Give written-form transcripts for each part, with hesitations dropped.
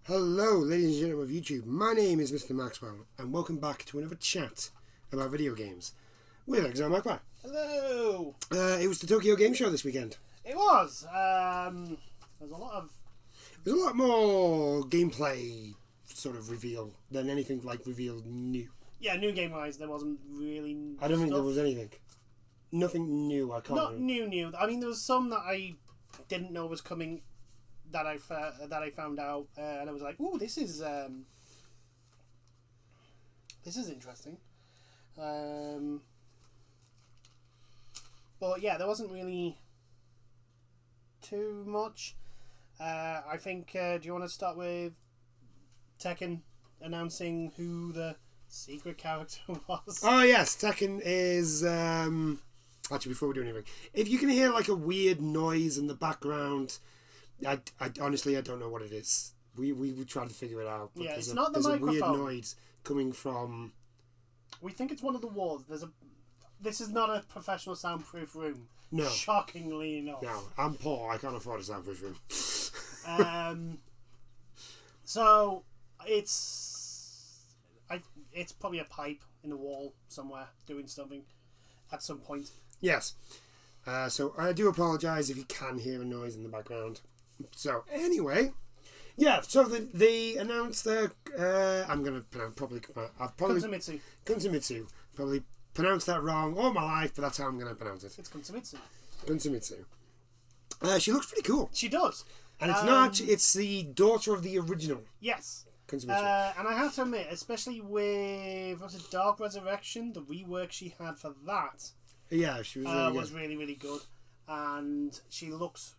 Hello, ladies and gentlemen of YouTube. My name is Mr. Maxwell, and welcome back to another chat about video games with Exile Magpie. Hello. It was the Tokyo Game Show this weekend. It was. There's a lot of. There's a lot more gameplay sort of reveal than anything like revealed new. Yeah, new game wise, there wasn't really. I don't think there was anything. Nothing new. I can't. Not new. I mean, there was some that I didn't know was coming. That I found out, and I was like, "Ooh, this is interesting." But yeah, there wasn't really too much. I think. Do you want to start with Tekken announcing who the secret character was? Oh yes, Tekken is. Actually, before we do anything, if you can hear like a weird noise in the background. I honestly don't know what it is. We tried to figure it out. But yeah, it's not the microphone. There's a weird noise coming from. We think it's one of the walls. This is not a professional soundproof room. No. Shockingly enough. No, I'm poor. I can't afford a soundproof room. So it's probably a pipe in the wall somewhere doing something at some point. Yes. So I do apologise if you can hear a noise in the background. So anyway, yeah. So they announced the. I'm gonna probably Kunsamitsu. Probably pronounced that wrong all my life, but that's how I'm gonna pronounce it. It's Kunsamitsu. Kunsamitsu. She looks pretty cool. She does. And it's not. It's the daughter of the original. Yes. Kunsamitsu. And I have to admit, especially with Dark Resurrection, the rework she had for that. Yeah, she was really really good, and she looks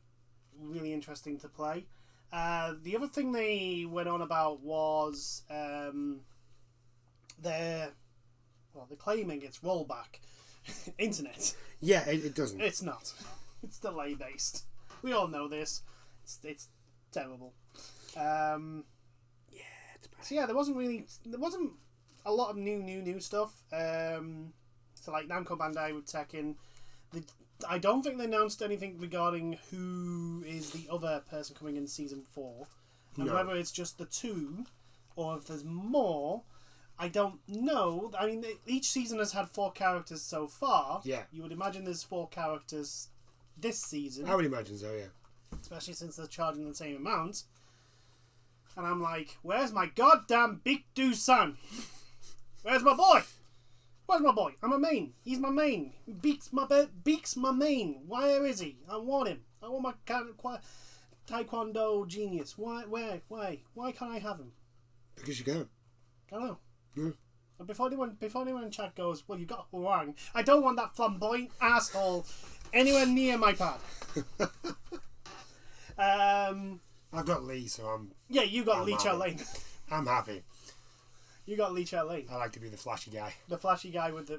really interesting to play. The other thing they went on about was they're claiming it's rollback internet. Yeah, it doesn't. It's not. It's delay based. We all know this. It's terrible. Yeah, it's bad. So yeah, there wasn't a lot of new stuff. So like Namco Bandai with Tekken, I don't think they announced anything regarding who is the other person coming in season 4, and No. whether it's just the two, or if there's more. I don't know. I mean, each season has had 4 characters so far. Yeah. You would imagine there's 4 characters this season. I would imagine so. Yeah. Especially since they're charging the same amount. And I'm like, where's my goddamn Big Do-san? Where's my boy? Where's my boy? I'm a main. He's my main. Beaks my main. Where is he? I want him. I want my Taekwondo genius. Why can't I have him? Because you can. I don't know. Mm. And before anyone in chat goes, well, you got Huang. I don't want that flamboyant asshole anywhere near my pad. I've got Lee, so I'm. Yeah, you got Lee Chow Lane. I'm happy. You got Lee Chow Lane. I like to be the flashy guy. The flashy guy with the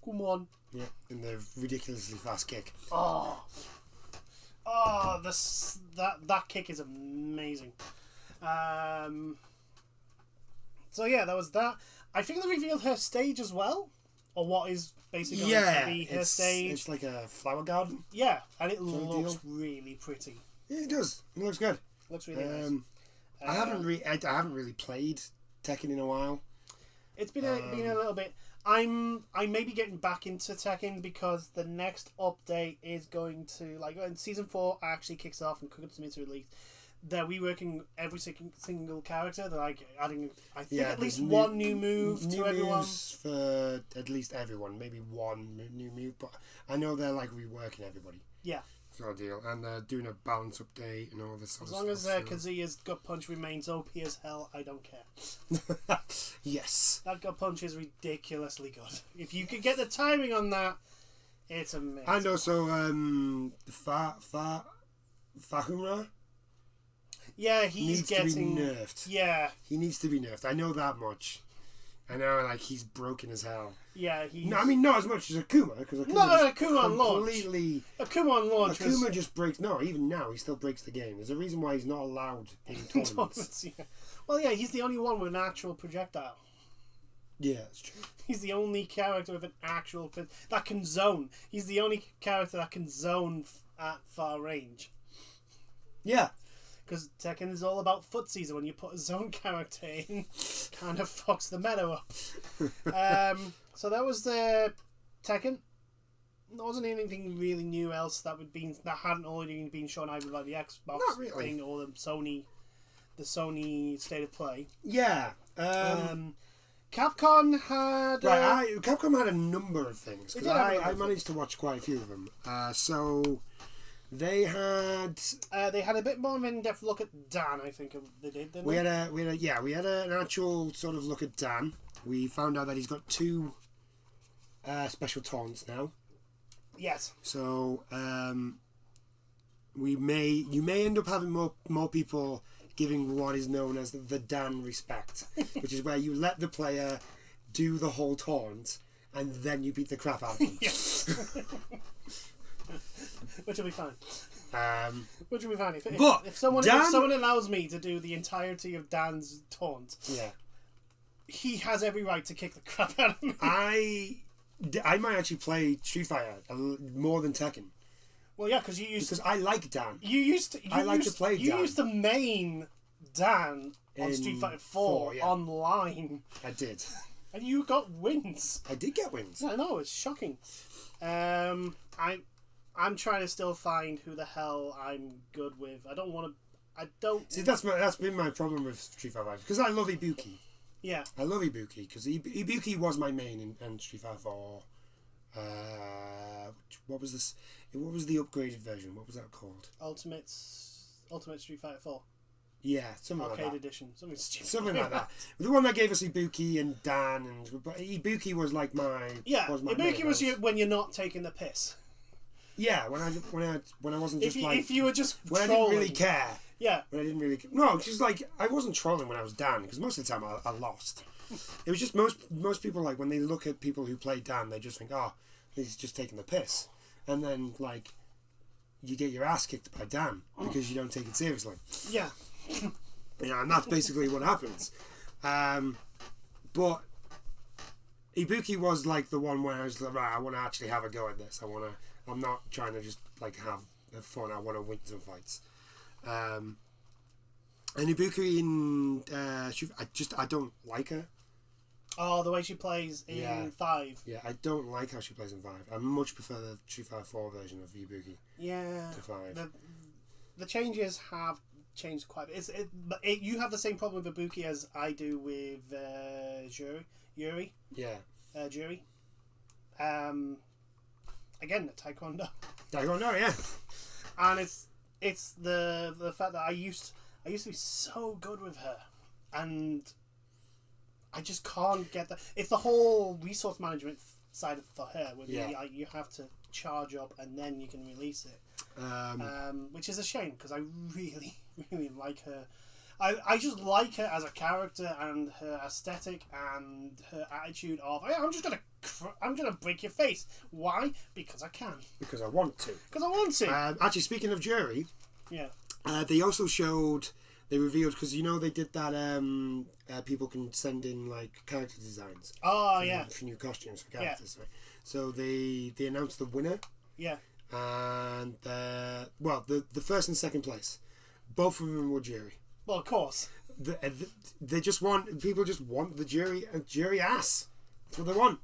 come on. Yeah, and the ridiculously fast kick. That kick is amazing. So yeah, that was that. I think they revealed her stage as well, or what is basically going to be her stage. It's like a flower garden. Yeah, and it looks really pretty. Yeah, it does. It looks good. Looks really nice. I haven't really played Tekken in a while. It's been a little bit. I may be getting back into Tekken because the next update is going to, like, when season 4 actually kicks off and Kunsamitsu release. They're reworking every single character. They're like adding, I think, at least one new move to everyone. Moves for at least everyone, maybe one new move, but I know they're like reworking everybody. Yeah. Sort of deal, and they're doing a balance update and all this sort as of long stuff. As Kazuya's gut punch remains OP as hell, I don't care. Yes. That gut punch is ridiculously good. If you could get the timing on that, it's amazing. And also, Fahumra. Yeah, he's needs to be nerfed. Yeah. He needs to be nerfed. I know that much. I know, like, he's broken as hell. Yeah, he's... No, I mean, not as much as Akuma, because Akuma on launch. Akuma on launch Akuma just breaks... No, even now, he still breaks the game. There's a reason why he's not allowed in tournaments. Yeah. Well, yeah, he's the only one with an actual projectile. Yeah, that's true. He's the only character with an actual... that can zone. He's the only character that can zone at far range. Yeah. Because Tekken is all about footsies, and when you put a zone character in, kind of fucks the meta up. So that was the Tekken. There wasn't anything really new else that hadn't already been shown either by the Xbox Not really. thing or the Sony State of Play. Yeah. Capcom had Capcom had a number of things because I managed to watch quite a few of them. So they had a bit more of an in-depth look at Dan. I think they did. Didn't we they? had an actual sort of look at Dan. We found out that he's got 2 special taunts now. Yes. So you may end up having more people giving what is known as the Dan respect, which is where you let the player do the whole taunt and then you beat the crap out of them. Yes. Which will be fine. Which will be fine if someone allows me to do the entirety of Dan's taunt. Yeah. He has every right to kick the crap out of me. I might actually play Street Fighter more than Tekken. Well, yeah, because I like Dan. You used to play Dan. You used to main Dan on Street Fighter 4 online. I did. And you got wins. I did get wins. I know, it's shocking. I'm trying to still find who the hell I'm good with. See, that's been my problem with Street Fighter 5 because I love Ibuki. Yeah. I love Ibuki because Ibuki was my main in Street Fighter 4. What was this? What was the upgraded version? What was that called? Ultimate Street Fighter 4. Yeah, something Arcade like that. edition. Something stupid. Something like that. The one that gave us Ibuki and Dan, but Ibuki was like my... Yeah, Ibuki was when you're not taking the piss. Yeah, when I wasn't just if you were just when trolling. I didn't really care. Yeah. When I didn't really care. No, just like I wasn't trolling when I was Dan because most of the time I lost. It was just most people like when they look at people who play Dan, they just think, oh, he's just taking the piss, and then like you get your ass kicked by Dan because you don't take it seriously. Yeah. Yeah, and that's basically what happens. But Ibuki was like the one where I was like, right, I want to actually have a go at this. I'm not trying to just like have fun. I want to win some fights. And Ibuki in I don't like her. Oh, the way she plays in 5. Yeah, I don't like how she plays in 5. I much prefer the Street Fighter 4 version of Ibuki. Yeah. To 5. The changes have changed quite a bit. You have the same problem with Ibuki as I do with Yuri. Yeah. Yuri. Again, the Taekwondo. Taekwondo, yeah. And it's the fact that I used to be so good with her, and I just can't get that. It's the whole resource management side for her, where you have to charge up and then you can release it. Which is a shame because I really, really like her. I just like her as a character and her aesthetic and her attitude of I'm gonna break your face. Why? Because I can. Because I want to. Because I want to. Actually, speaking of Jury, yeah, they revealed because they did that. People can send in like character designs. Oh yeah. For new costumes for characters. Yeah. Right? So they announced the winner. Yeah. And the first and second place, both of them were Jury. Well, of course. They just want people just want the jury ass. That's what they want.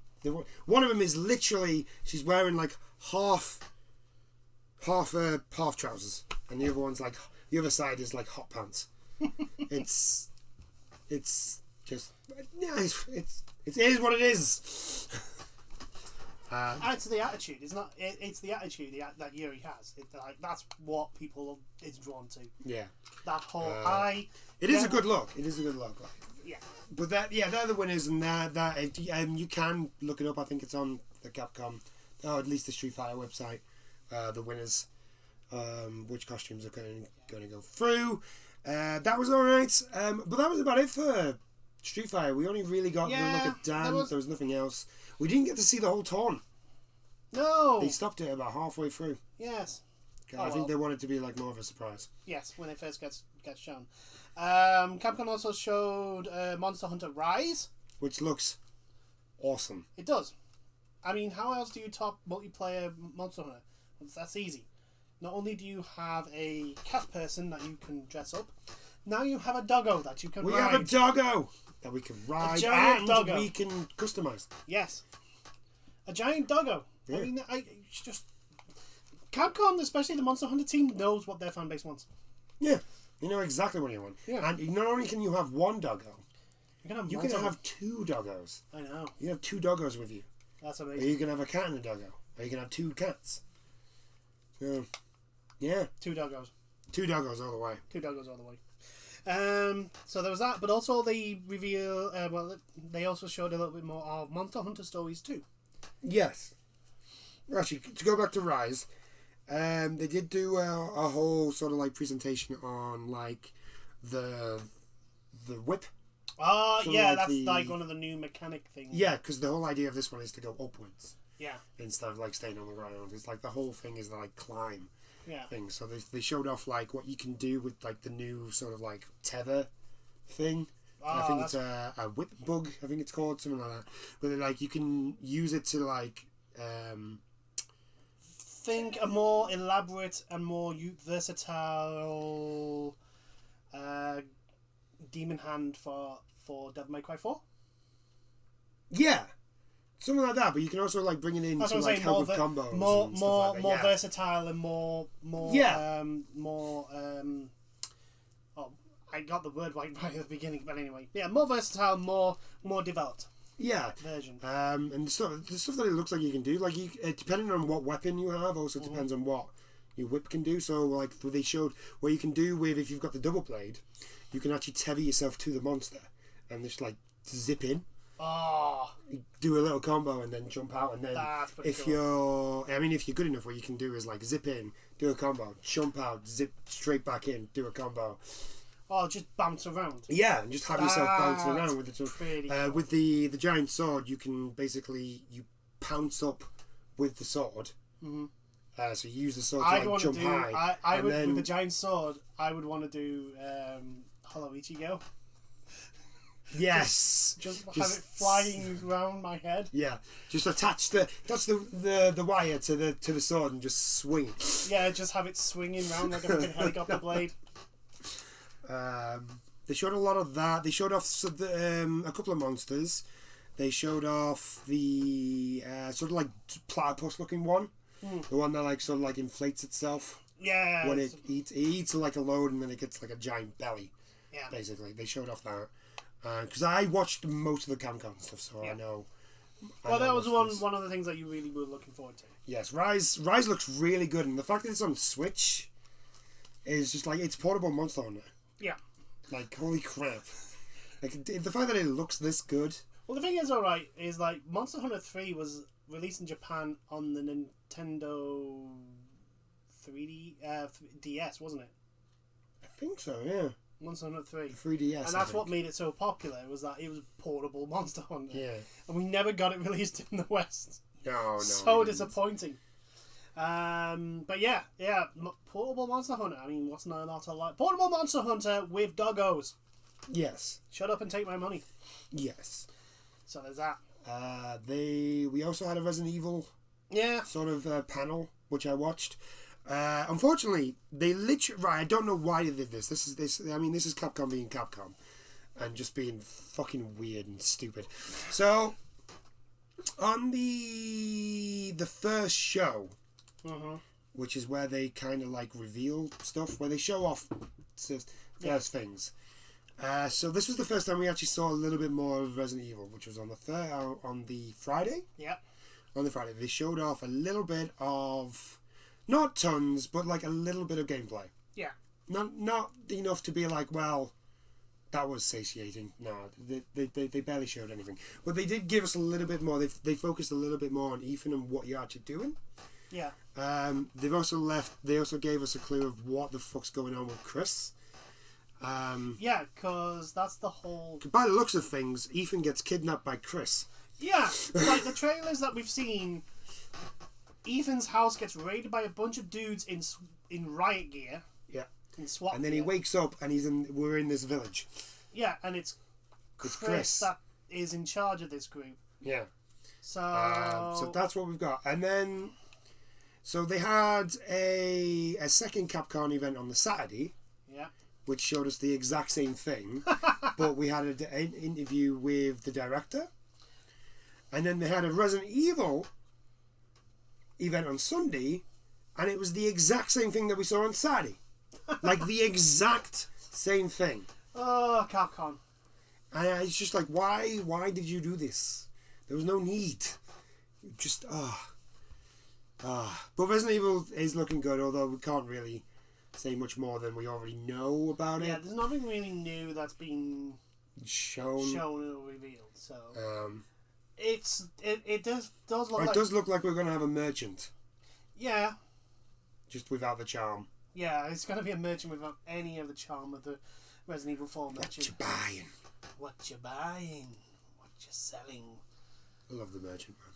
One of them is literally she's wearing like half trousers, and the other one's like the other side is like hot pants. It's just it is what it is. It's the attitude. It's not. It's the attitude that Yuri has. That's what people is drawn to. Yeah. That whole It is a good look. It is a good look. Yeah. But they're the winners, and you can look it up. I think it's on the Capcom, or at least the Street Fighter website. The winners, which costumes are going to go through. That was all right. But that was about it for Street Fighter. We only really got the look at Dan. There was nothing else. We didn't get to see the whole taunt. No. They stopped it about halfway through. Yes. I think they wanted to be like more of a surprise. Yes, when it first gets shown. Capcom also showed Monster Hunter Rise, which looks awesome. It does. I mean, how else do you top multiplayer Monster Hunter? That's easy. not only do you have a cat person that you can dress up, now you have a doggo that you can ride. We have a doggo that we can ride and doggo. we can customize. Yes. A giant doggo. Yeah. I mean, it's just... Capcom, especially the Monster Hunter team, knows what their fan base wants. Yeah. You know exactly what you want. Yeah. And not only can you have one doggo, You can have two doggos. I know. You can have two doggos with you. That's Or amazing. you can have a cat and a doggo. Or you can have two cats. So, yeah. 2 doggos. Two doggos all the way. 2 doggos all the way. So there was that, but also they reveal... they also showed a little bit more of Monster Hunter Stories 2. Yes. Actually, to go back to Rise, they did do a whole sort of like presentation on like the whip. Oh, So yeah, like that's the- like one of the new mechanic things. Yeah, because the whole idea of this one is to go upwards Yeah, instead of like staying on the ground. It's like the whole thing is like climb yeah. thing. So they showed off like what you can do with like the new sort of like tether thing. I think it's a whip bug. I think it's called something like that. But like you can use it to like. Think a more elaborate and more versatile demon hand for Devil May Cry 4. Yeah, something like that. But you can also like bring it in That's to what I'm like saying. help with combos, More and stuff like that. Yeah. versatile and more. Yeah. I got the word right at the beginning, but anyway, yeah, more versatile, more developed Yeah. version. And the stuff that it looks like you can do, like depending on what weapon you have, also depends on what your whip can do. So like they showed what you can do with if you've got the double blade, you can actually tether yourself to the monster and just like zip in. Oh, Do a little combo and then jump out, and then that's pretty if cool. if you're good enough, what you can do is like zip in, do a combo, jump out, zip straight back in, do a combo. Oh, just bounce around. Yeah, and just have yourself bouncing That's around with it. pretty cool. With the giant sword, you can basically pounce up with the sword. Mm-hmm. So you use the sword to I'd like want jump to do. high. I and would then, with the giant sword. I would want to do Hollow Ichigo. yes, Just have it flying around my head. Yeah, just attach the wire to the sword and just swing it. Yeah, just have it swinging around like a fucking helicopter blade. They showed a lot of that. They showed off a couple of monsters. They showed off the sort of like platypus looking one, the one that like sort of like inflates itself Yeah. when it eats like a load and then it gets like a giant belly. Yeah. Basically, they showed off that because I watched most of the Capcom stuff, so Yeah. I know. Well, that was most of this. one of the things that you really were looking forward to. Yes, Rise looks really good, and the fact that it's on Switch is just like it's portable Monster Hunter. Yeah. Like holy crap! Like the fact that it looks this good. Well, the thing is, alright, is like Monster Hunter 3 was released in Japan on the Nintendo 3DS, wasn't it? I think so, yeah. Monster Hunter 3. 3DS. And that's what made it so popular, was that it was portable Monster Hunter. Yeah. And we never got it released in the West. No. So we didn't. disappointing. But yeah, portable Monster Hunter. I mean, what's not to like? Portable Monster Hunter with doggos. Yes. Shut up and take my money. Yes. So there's that. We also had a Resident Evil Yeah. sort of panel which I watched. Unfortunately, they literally I don't know why they did this. This is Capcom being Capcom, and just being fucking weird and stupid. So, on the first show, which is where they kind of like reveal stuff, where they show off first things. So this was the first time we actually saw a little bit more of Resident Evil, which was on the Friday. Yeah. On the Friday, they showed off a little bit of, not tons, but like a little bit of gameplay. Yeah. Not enough to be like, well, that was satiating. No, they barely showed anything. But they did give us a little bit more. They focused a little bit more on Ethan and what you're actually doing. Yeah. They also gave us a clue of what the fuck's going on with Chris. Yeah, because that's the whole... By the looks of things, Ethan gets kidnapped by Chris. Yeah, like the trailers that we've seen, Ethan's house gets raided by a bunch of dudes in riot gear. Yeah. In SWAT And then he gear. wakes up and we're in this village. Yeah, and it's Chris that is in charge of this group. Yeah. So... So that's what we've got. And then... So they had a second Capcom event on the Saturday, Yeah. which showed us the exact same thing, but we had an interview with the director, and then they had a Resident Evil event on Sunday, and it was the exact same thing that we saw on Saturday. Like, the exact same thing. Oh, Capcom. And it's just like, why did you do this? There was no need. Just, But Resident Evil is looking good, although we can't really say much more than we already know about it. Yeah, there's nothing really new that's been shown or revealed. So it does look it like... does look like we're going to have a merchant. Yeah. Just without the charm. Yeah, it's going to be a merchant without any of the charm of the Resident Evil 4 merchant. What you buying? What you buying? What you selling? I love the merchant, man.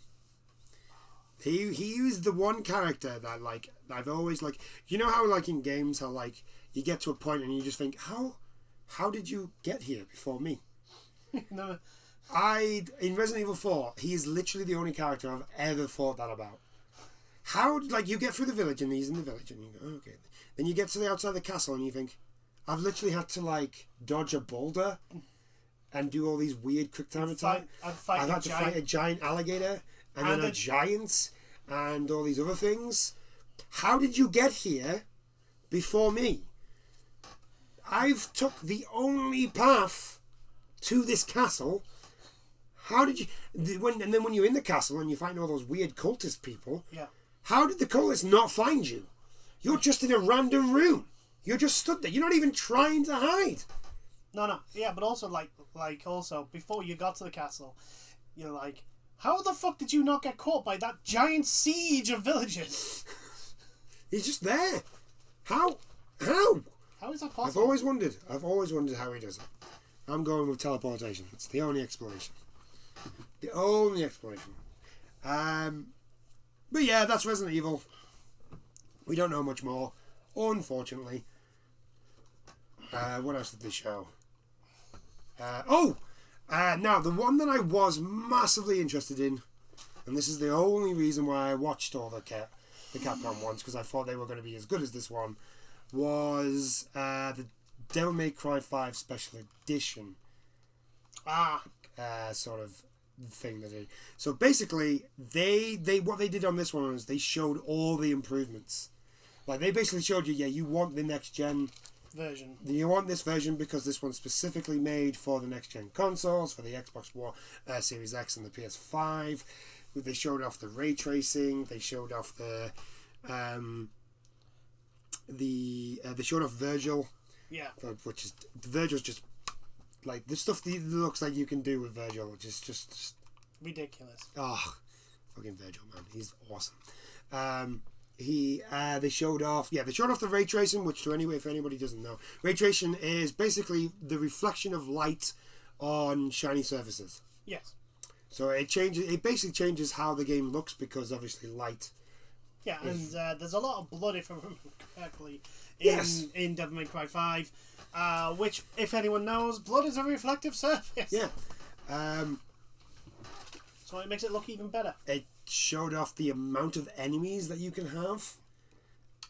He was the one character that, like, I've always, like, you know how, like, in games, how, like, you get to a point and you just think, how did you get here before me? No. In Resident Evil 4, he is literally the only character I've ever thought that about. How, like, you get through the village and he's in the village and you go, okay. Then you get to the outside the castle and you think, I've literally had to, like, dodge a boulder and do all these weird quick time attacks. I've had to fight a giant alligator and then a giant and all these other things. How did you get here before me? I've took the only path to this castle. How did you... And then when you're in the castle and you find all those weird cultist people, yeah. How did the cultists not find you? You're just in a random room. You're just stood there. You're not even trying to hide. No. Yeah, but also, like also, before you got to the castle, you're like, how the fuck did you not get caught by that giant siege of villagers? He's just there. How? How is that possible? I've always wondered how he does it. I'm going with teleportation. It's the only explanation. The only explanation. But yeah, that's Resident Evil. We don't know much more, unfortunately. What else did they show? Now, the one that I was massively interested in, and this is the only reason why I watched all the Capcom ones, because I thought they were going to be as good as this one, was the Devil May Cry 5 Special Edition. Sort of thing that they... So basically, they what they did on this one was they showed all the improvements. Like, they basically showed you, you want the next gen version. You want this version because this one's specifically made for the next gen consoles, for the Xbox One, Series X and the PS5. They showed off the ray tracing. They showed off they showed off Virgil. Yeah. Which is Virgil's just like the stuff that looks like you can do with Virgil, which is just ridiculous. Oh, fucking Virgil, man, he's awesome. They showed off the ray tracing, which if anybody doesn't know, ray tracing is basically the reflection of light on shiny surfaces. Yes. So it basically changes how the game looks because obviously light. Yeah, and there's a lot of blood, if I remember correctly, in Devil May Cry 5, which, if anyone knows, blood is a reflective surface. Yeah. So it makes it look even better. It showed off the amount of enemies that you can have.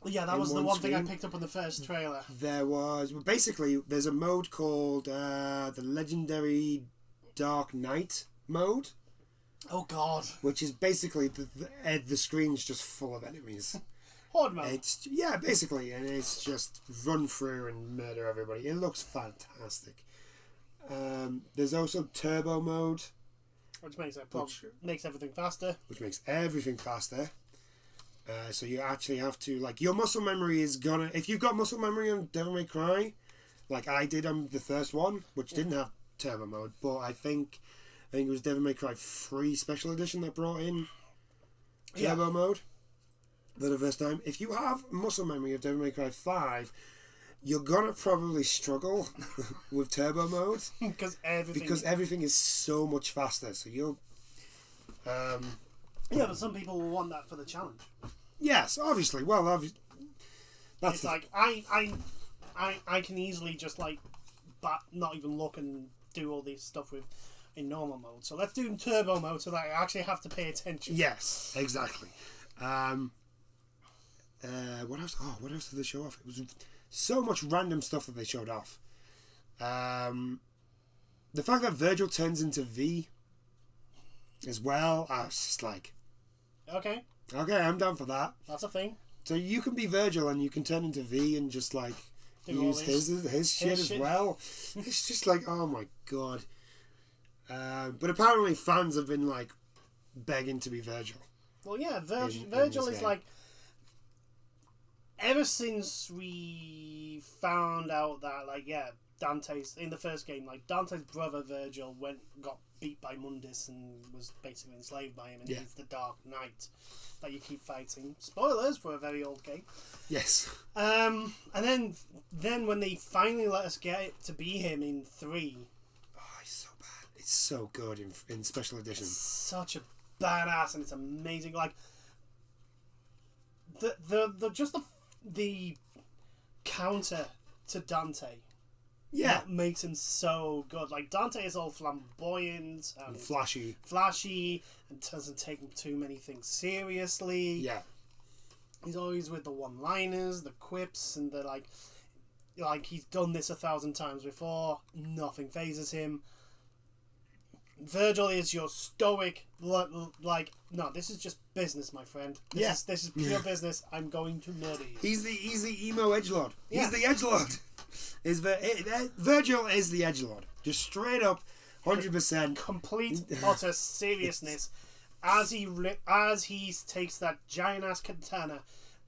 Yeah, that was the one thing I picked up on the first trailer. There's a mode called the Legendary Dark Knight mode. Oh God! Which is basically the screen's just full of enemies. Horde mode. Basically, and it's just run through and murder everybody. It looks fantastic. There's also turbo mode, which makes everything faster. So you actually have to, your muscle memory is gonna... If you've got muscle memory on Devil May Cry, like I did on the first one, which didn't have turbo mode, but I think it was Devil May Cry 3 Special Edition that brought in turbo mode for the first time. If you have muscle memory of Devil May Cry 5, you're gonna probably struggle with turbo mode because everything is so much faster. So you'll... but some people will want that for the challenge. Yes, obviously. Well, that's I can easily just not even look and do all this stuff in normal mode. So let's do turbo mode so that I actually have to pay attention. Yes, exactly. What else? Oh, what else did they show off? It was so much random stuff that they showed off. The fact that Virgil turns into V as well, I was just like, Okay, I'm down for that. that's a thing. So you can be Virgil and you can turn into V and just like use his shit as well. It's just like, oh my god. But apparently fans have been like begging to be Virgil. Well, yeah, in Virgil this is game. like, ever since we found out that, like, yeah, Dante's in the first game, like Dante's brother Virgil got beat by Mundus and was basically enslaved by him, and he's the Dark Knight that you keep fighting. Spoilers for a very old game. Yes. And then when they finally let us get it to be him in 3, Oh, he's so bad. It's so good in special edition. such a badass, and it's amazing. Like the counter to Dante. Yeah. That makes him so good. Like, Dante is all flamboyant and Flashy. and doesn't take too many things seriously. Yeah. He's always with the one-liners, the quips, and the like he's done this 1,000 times before. Nothing phases him. Virgil is your stoic, like, no, this is just business, my friend. This is pure business. I'm going to murder you. He's the emo edgelord. Yeah. He's the edgelord. Virgil is the edgelord. Just straight up, 100%. Complete utter seriousness as he takes that giant ass katana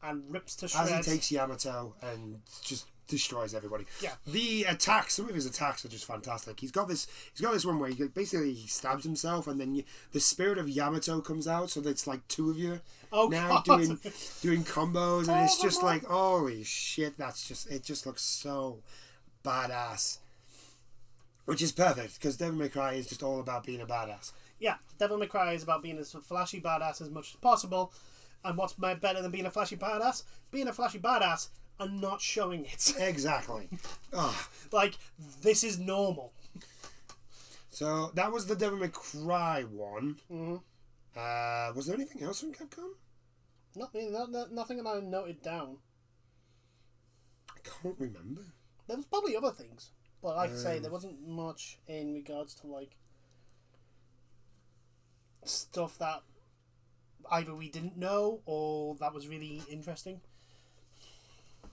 and rips to shreds. As he takes Yamato and just destroys everybody. Yeah. The attacks, some of his attacks are just fantastic. He's got this one where he stabs himself, and then the spirit of Yamato comes out, so it's like two of you now doing combos, and it's just like, holy shit, it just looks so badass. Which is perfect, because Devil May Cry is just all about being a badass. Yeah, Devil May Cry is about being as flashy badass as much as possible. And what's better than being a flashy badass? Being a flashy badass and not showing it. Exactly. Oh. Like, this is normal. So that was the Devil May Cry one. Mm-hmm. Was there anything else from Capcom? Nothing that I noted down. I can't remember. There was probably other things. But like I say, there wasn't much in regards to, like, stuff that either we didn't know or that was really interesting.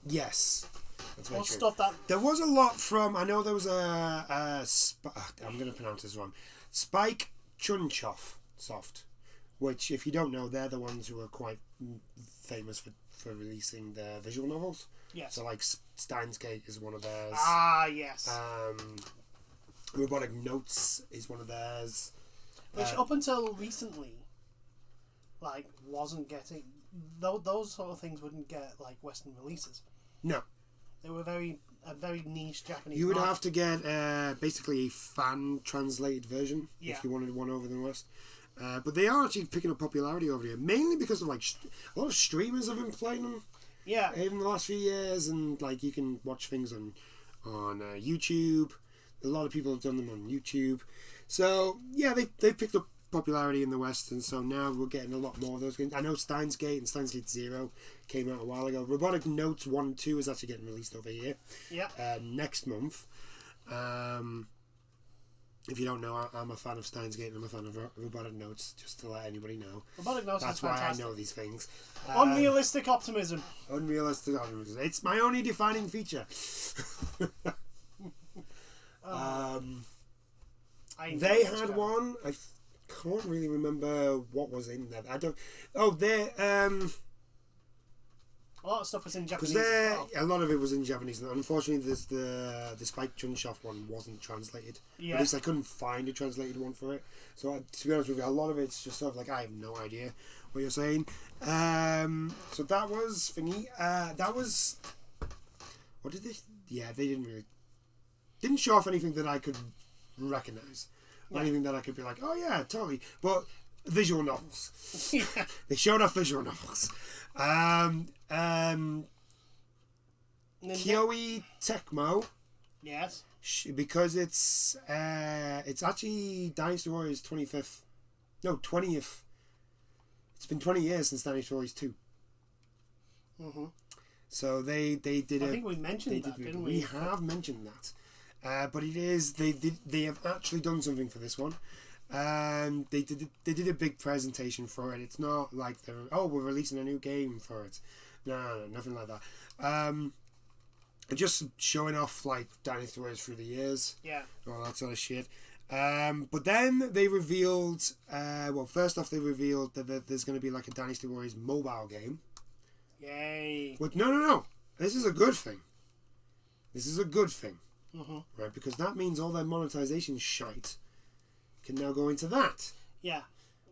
Yes. That's very Or true. stuff that... There was a lot from... I know there was I'm going to pronounce this wrong. Spike Chunsoft, which, if you don't know, they're the ones who are quite famous for releasing their visual novels. Yes. So, like, Steins Gate is one of theirs. Ah, yes. Robotic Notes is one of theirs. Which, up until recently, like, wasn't getting... Those sort of things wouldn't get, like, Western releases. No. They were a very niche Japanese You would market. have to get basically a fan-translated version if you wanted one over the West. But they are actually picking up popularity over here, mainly because of, like, a lot of streamers have been playing them. Yeah. In the last few years, and like you can watch things on YouTube. A lot of people have done them on YouTube. So yeah, they picked up popularity in the West, and so now we're getting a lot more of those games. I know Steins Gate and Steins Gate Zero came out a while ago. Robotic Notes 1 and 2 is actually getting released over here. Yeah. Next month. If you don't know, I'm a fan of Steins Gate and I'm a fan of Robotic Notes, just to let anybody know. Robotic Notes That's is why fantastic. I know these things. Unrealistic optimism. Unrealistic optimism. It's my only defining feature. They had one. I can't really remember what was in there. I don't. Oh, they A lot of stuff was in Japanese. because a lot of it was in Japanese. And unfortunately, the Spike Chunsoft one wasn't translated. Yeah. At least I couldn't find a translated one for it. So to be honest with you, a lot of it's just sort of like I have no idea what you're saying. So that was thingy. That was. What did they? Yeah, they didn't show off anything that I could recognize. Or anything that I could be like, oh yeah, totally. But visual novels. Yeah. They showed off visual novels. Kyoei Tecmo, Yes. because it's actually Dynasty Warriors 20th. It's been 20 years since Dynasty Warriors 2. Mm-hmm. So they did. I think we mentioned that, didn't we? We have mentioned that, but it is they have actually done something for this one. They did a big presentation for it. It's not like we're releasing a new game for it. No, nothing like that. Just showing off like dinosaurs through the years. Yeah. All that sort of shit. But then they revealed. First off, they revealed that there's going to be like a Dynasty Warriors mobile game. Yay. But no. This is a good thing. This is a good thing. Mm-hmm. Right? Because that means all their monetization shite can now go into that. Yeah.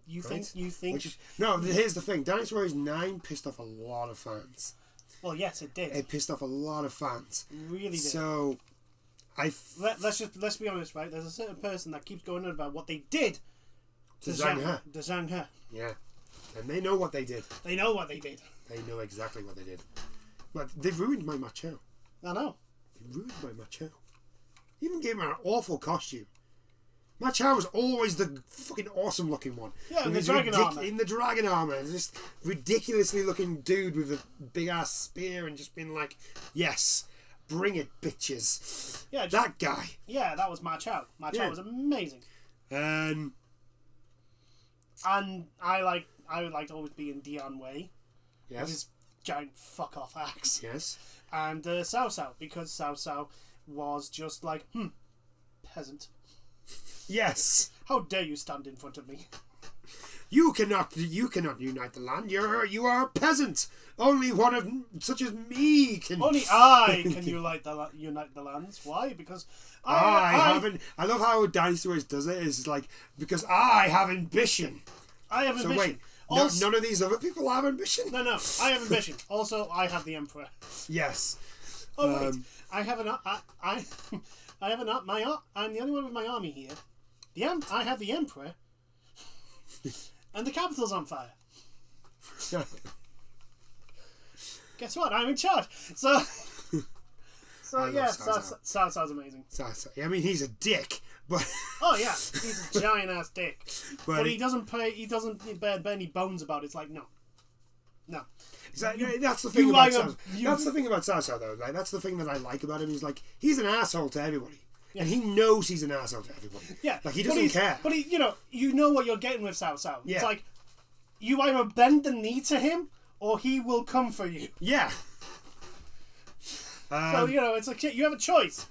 You right? think... Here's the thing. Dynasty Warriors 9 pissed off a lot of fans. Well, yes, it did. It pissed off a lot of fans. It really did. So, let's be honest, right? There's a certain person that keeps going on about what they did to Zhang He. Yeah. And they know what they did. They know what they did. They know exactly what they did. But they've ruined my Machao. I know. They ruined my Machao. Even gave him an awful costume. Machao was always the fucking awesome looking one. Yeah, in the dragon armor. In the dragon armor. Just ridiculously looking dude with a big ass spear and just being like, yes, bring it, bitches. Yeah, that guy. Yeah, that was Machao. Machao was amazing. And I would like to always be in Dion Wei. Yes. With his giant fuck off axe. Yes. And Cao Cao, because Cao Cao was just like, peasant. Yes. How dare you stand in front of me? You cannot unite the land. You are a peasant. Only one of such as me can. Only I can unite the lands. Why? Because I haven't. I love how Dynasty Warriors does it. It's like because I have ambition. I have ambition. So wait, none of these other people have ambition. No. I have ambition. Also, I have the emperor. Yes. Oh wait, I have an. I have I'm the only one with my army here. I have the emperor. And the capital's on fire. Guess what? I'm in charge. So yeah, Cao Cao's amazing. I mean, he's a dick, but oh yeah, he's a giant ass dick. But he doesn't bear any bones about it. It's like no. That's the thing about Cao. That's the thing about Cao Cao, though. Like, that's the thing that I like about him. He's like he's an asshole to everybody. Yeah. And he knows he's an asshole to everybody. Yeah. Like, he doesn't care. But you know what you're getting with Cao Cao. Yeah. It's like, you either bend the knee to him, or he will come for you. Yeah. So, it's like, you have a choice.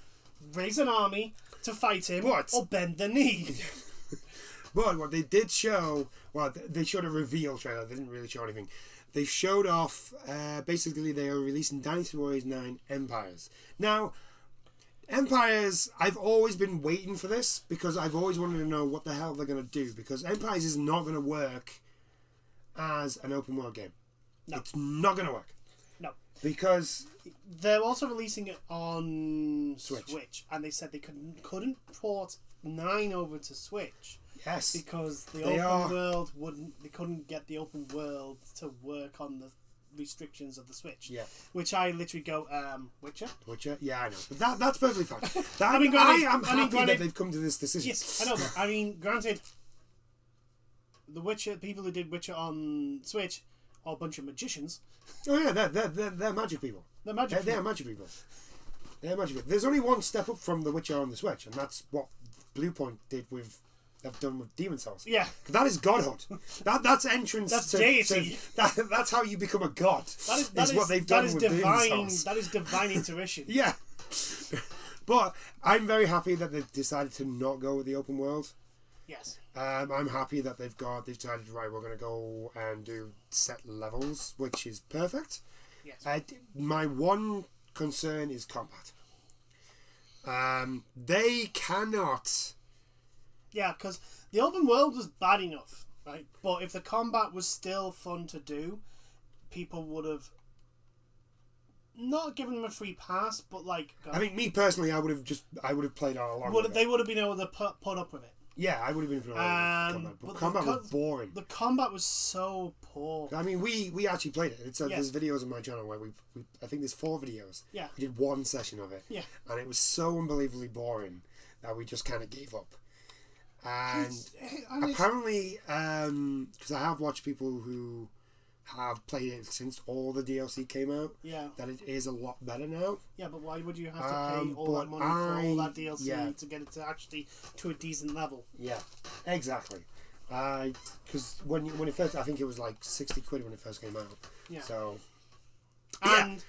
Raise an army to fight him, or bend the knee. But what they did show, they showed a reveal trailer. They didn't really show anything. They showed off, basically, they are releasing Dynasty Warriors 9 Empires. Now, Empires, I've always been waiting for this because I've always wanted to know what the hell they're going to do, because Empires is not going to work as an open world game. No. It's not going to work. No. Because they're also releasing it on Switch and they said they couldn't port 9 over to Switch. Yes. Because they couldn't get the open world to work on the restrictions of the Switch. Yeah. Which I literally go, Witcher? Witcher? Yeah, I know. But that's perfectly fine. I'm happy that they've come to this decision. Yes, I know, but granted, the Witcher, people who did Witcher on Switch are a bunch of magicians. Oh yeah, they're magic people. They're magic people. They're magic people. There's only one step up from the Witcher on the Switch, and that's what Bluepoint have done with Demon Souls. Yeah, that is godhood. That's entrance. That's deity. That's how you become a god. That is what they've done with Demon Souls. That is divine intuition. Yeah, but I'm very happy that they've decided to not go with the open world. Yes. I'm happy that they've decided, right, we're going to go and do set levels, which is perfect. Yes. My one concern is combat. They cannot. Yeah, because the open world was bad enough, right? But if the combat was still fun to do, people would have not given them a free pass, but like. I mean, me personally, I would have played all along. They would have been able to put up with it. Yeah, I would have been able to combat. But combat was boring. The combat was so poor. I mean, we actually played it. There's videos on my channel where I think there's 4 videos. Yeah. We did one session of it. Yeah. And it was so unbelievably boring that we just kind of gave up. And apparently, because I have watched people who have played it since all the DLC came out, Yeah. that it is a lot better now. Yeah, but why would you have to pay all that money for all that DLC to get it to actually to a decent level? Yeah, exactly. Because when it first, I think it was like 60 quid when it first came out. Yeah. So. And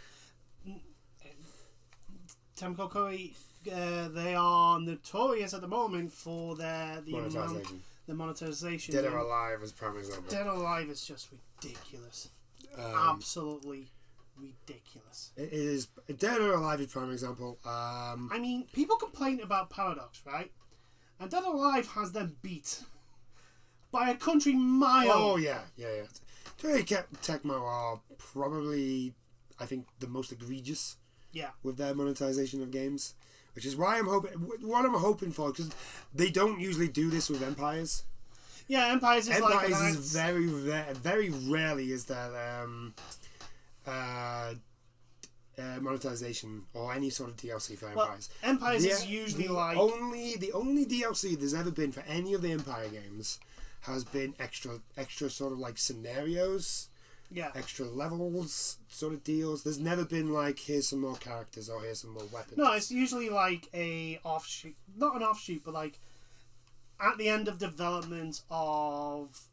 Temco Koei, they are notorious at the moment for the monetization. Dead or Alive is prime example. Dead or Alive is just ridiculous. Absolutely ridiculous. It is. Dead or Alive is prime example. I mean, people complain about Paradox, right? And Dead or Alive has them beat by a country mile. Oh yeah. Toei Tecmo are probably, I think, the most egregious. Yeah. With their monetization of games, which is why I'm hoping for, because they don't usually do this with Empires. Yeah, Empires is very rarely is there monetization or any sort of DLC for Empires. Empires is usually the only DLC there's ever been for any of the Empire games has been extra sort of like scenarios. Yeah. Extra levels sort of deals. There's never been like, here's some more characters or here's some more weapons. No, it's usually like a offshoot, not an offshoot, but like at the end of development of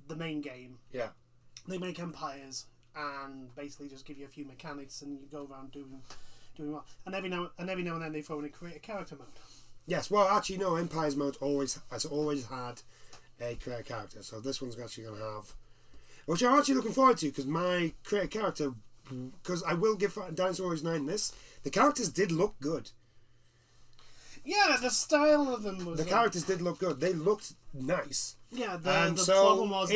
the main game. Yeah. They make Empires and basically just give you a few mechanics and you go around doing well. And every now and then they throw in a create a character mode. Yes, well actually no, Empires mode has always had a create a character. So this one's actually going to have, which I'm actually looking forward to, because my create a character, because I will give Dinosaur Warriors 9 this, the characters did look good. Yeah, the style of them was... The characters did look good. They looked nice. Yeah, the problem was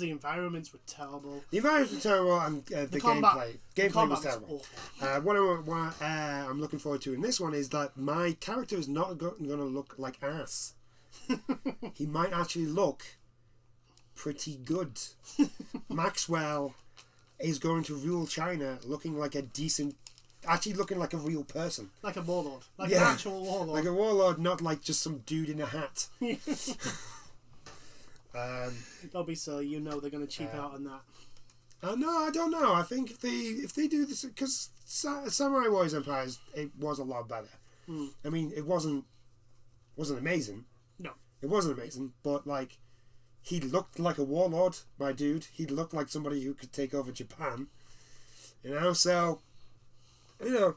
the environments were terrible. The environments were terrible, and the gameplay was terrible. What I'm looking forward to in this one is that my character is not going to look like ass. He might actually look pretty good. Maxwell is going to rule China looking like a decent, actually looking like a real person, like a warlord, an actual warlord, like a warlord, not like just some dude in a hat. Don't be silly. You know they're going to cheap out on that. No, I don't know. I think if they do this, because Samurai Warriors Empires, it was a lot better. I mean, it wasn't amazing. No, it wasn't amazing, but like, he looked like a warlord, my dude. He looked like somebody who could take over Japan. You know, so I'm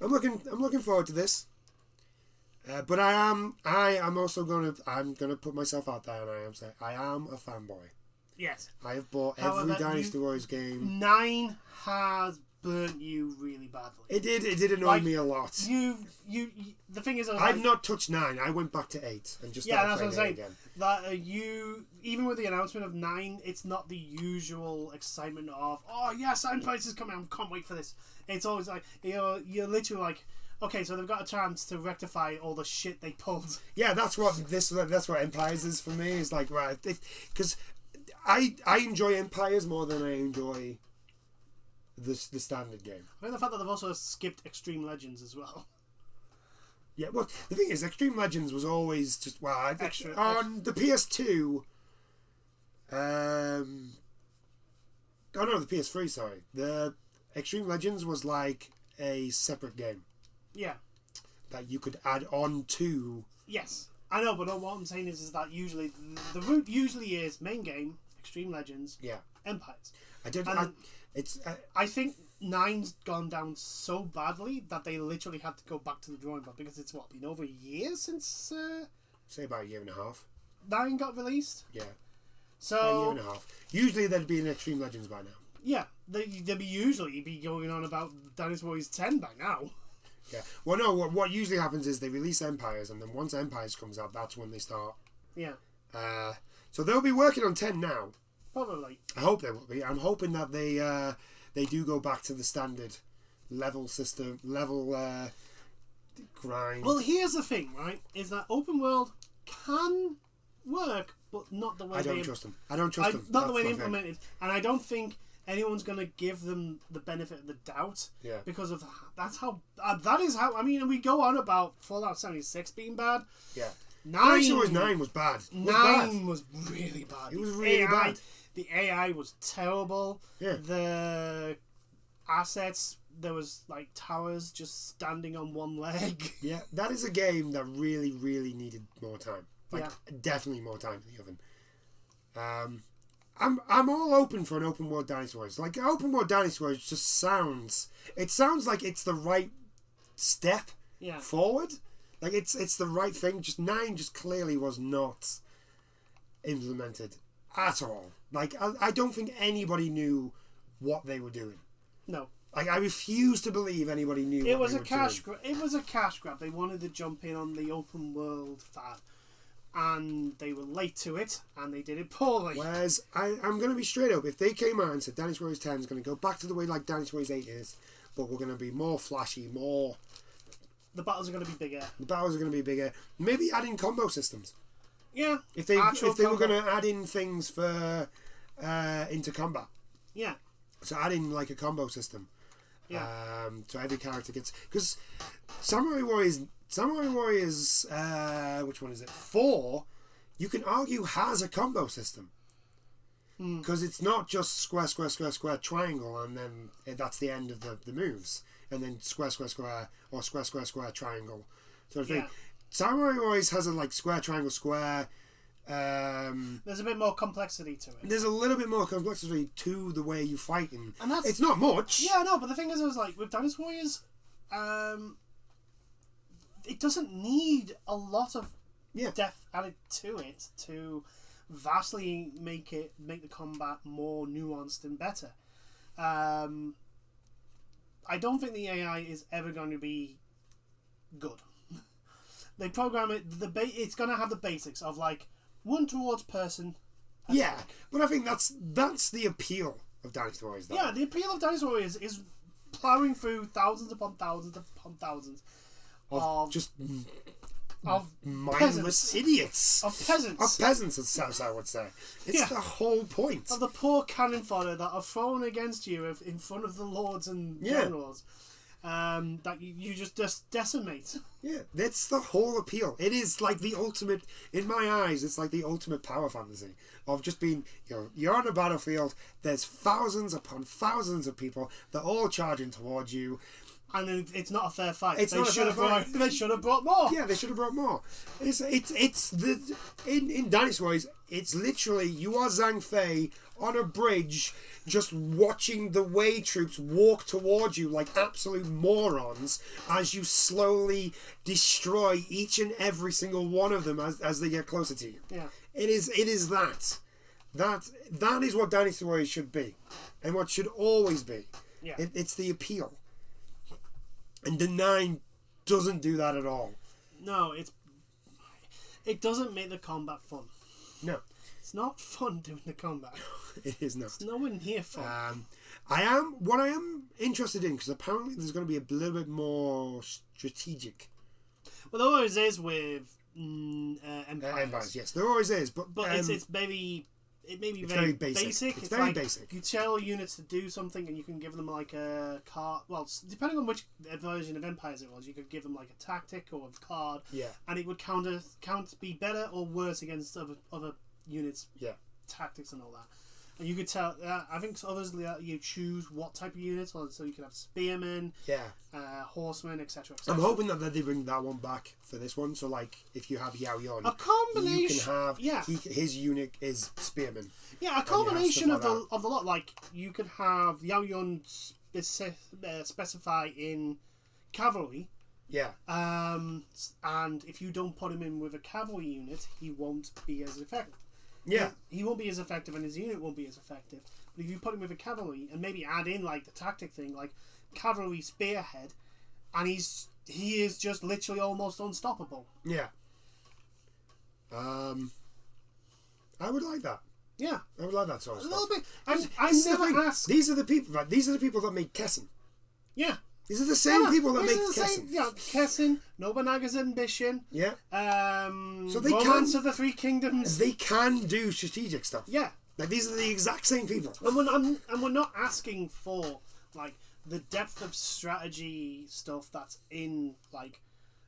looking forward to this. But I'm gonna put myself out there, and I am a fanboy. Yes. I have bought every Dynasty Warriors game. 9 has burnt you really badly. It did annoy me a lot. The thing is, I've not touched 9. I went back to 8 and just started playing 8 again. That even with the announcement of 9, it's not the usual excitement of, oh yes, Empires is coming, I can't wait for this. It's always like you're literally like, okay, so they've got a chance to rectify all the shit they pulled. Yeah, that's what Empires is for me. It's like, right, because I enjoy Empires more than I enjoy the standard game. I mean, the fact that they've also skipped Extreme Legends as well. Yeah, well, the thing is, Extreme Legends was always just on the PS2. Oh no, the PS3. Sorry, the Extreme Legends was like a separate game. Yeah, that you could add on to. Yes, I know, but what I'm saying is that usually the route usually is main game, Extreme Legends, Empires. I think 9's gone down so badly that they literally had to go back to the drawing board, because it's been over a year since say about a year and a half 9 got released. Yeah, so a year and a half. Usually there'd be an Extreme Legends by now. Yeah, they'd usually be going on about Dynasty Warriors 10 by now. Yeah. Well, no. What usually happens is they release Empires, and then once Empires comes out, that's when they start. Yeah. So they'll be working on 10 now. Probably. I hope they will be. I'm hoping that they do go back to the standard level system, grind. Well, here's the thing, right? Is that open world can work, but not the way I don't trust them. Not the way they implement it, and I don't think anyone's going to give them the benefit of the doubt. Yeah. Because of that is how. I mean, we go on about Fallout 76 being bad. Yeah. 9 was bad. 9 was really bad. It was really bad. The AI was terrible. Yeah. The assets, there was like towers just standing on one leg. Yeah, that is a game that really, really needed more time. Like, definitely more time in the oven. I'm all open for an open world Dinosaurs. Like, open world Dinosaurs just sounds like it's the right step forward. Like, it's the right thing. Just 9 just clearly was not implemented at all. Like, I don't think anybody knew what they were doing. No. Like, I refuse to believe anybody knew It what was they a were cash doing. grab. It was a cash grab. They wanted to jump in on the open world fad, and they were late to it, and they did it poorly. Whereas, I'm going to be straight up. If they came out and said Dynasty Warriors 10 is going to go back to the way like Dynasty Warriors 8 is, but we're going to be more flashy, more... The battles are going to be bigger. The battles are going to be bigger. Maybe add in combo systems. Yeah. If they were going to add in things for into combat. Yeah. So add in like a combo system. Yeah. So every character gets... Because Samurai Warriors, which one is it? 4, you can argue has a combo system. Because it's not just square, square, square, square, triangle, and then that's the end of the moves. And then square, square, square, or square, square, square, triangle sort of thing. Samurai Warriors has a like square, triangle, square. There's a bit more complexity to it. There's a little bit more complexity to the way you fight, and that's... It's not much. Yeah, no, but the thing is, I was like, with Dynasty Warriors, it doesn't need a lot of depth added to it to vastly make the combat more nuanced and better. I don't think the AI is ever going to be good. They program it. It's going to have the basics of like one towards person. Yeah, but I think that's the appeal of Dynasty Warriors. Though. Yeah, the appeal of Dynasty Warriors is plowing through thousands upon thousands upon thousands of mindless idiots. Of peasants. Of peasants, as I would say. It's the whole point. Of the poor cannon fodder that are thrown against you in front of the lords and generals. That you just decimate. Yeah, that's the whole appeal. It is like the ultimate, in my eyes, it's like the ultimate power fantasy of just being, you're on a battlefield, there's thousands upon thousands of people, they're all charging towards you. And it's not a fair fight. They should have brought more. Yeah, they should have brought more. In Dynasty Warriors, it's literally you are Zhang Fei on a bridge, just watching the Wei troops walk towards you like absolute morons as you slowly destroy each and every single one of them as they get closer to you. Yeah, it is that is what Dynasty Warriors should be, and what should always be. Yeah, it's the appeal. And the 9 doesn't do that at all. No, it doesn't make the combat fun. No. It's not fun doing the combat. It is not. It's nowhere near fun. What I am interested in, because apparently there's going to be a little bit more strategic. Well, there always is with Empires. Empires, yes. There always is. But it's maybe... It may be very basic. It's very basic. You tell units to do something and you can give them like a card. Well, depending on which version of Empires it was, you could give them like a tactic or a card. Yeah. And it would be better or worse against other units. Yeah. Tactics and all that. And you could tell. I think others you choose what type of units. So you could have spearmen. Yeah. Horsemen, etc. I'm hoping that they bring that one back for this one. So like, if you have Yao Yun, a combination. You can have his unit is spearmen. Yeah, a combination of the lot. Like you could have Yao Yun specify in cavalry. Yeah. And if you don't put him in with a cavalry unit, he won't be as effective. Yeah. He won't be as effective and his unit won't be as effective. But if you put him with a cavalry and maybe add in like the tactic thing, like cavalry spearhead, and he is just literally almost unstoppable. Yeah. I would like that. Yeah. I would like that sort of stuff. A little bit. I never asked. These are the people that make Kessen. Yeah. These are the same people that make Kessen. Yeah, Kessen, Nobunaga's Ambition. Yeah. So they Romance of the Three Kingdoms. They can do strategic stuff. Yeah. Like these are the exact same people. And we're not asking for like the depth of strategy stuff that's in like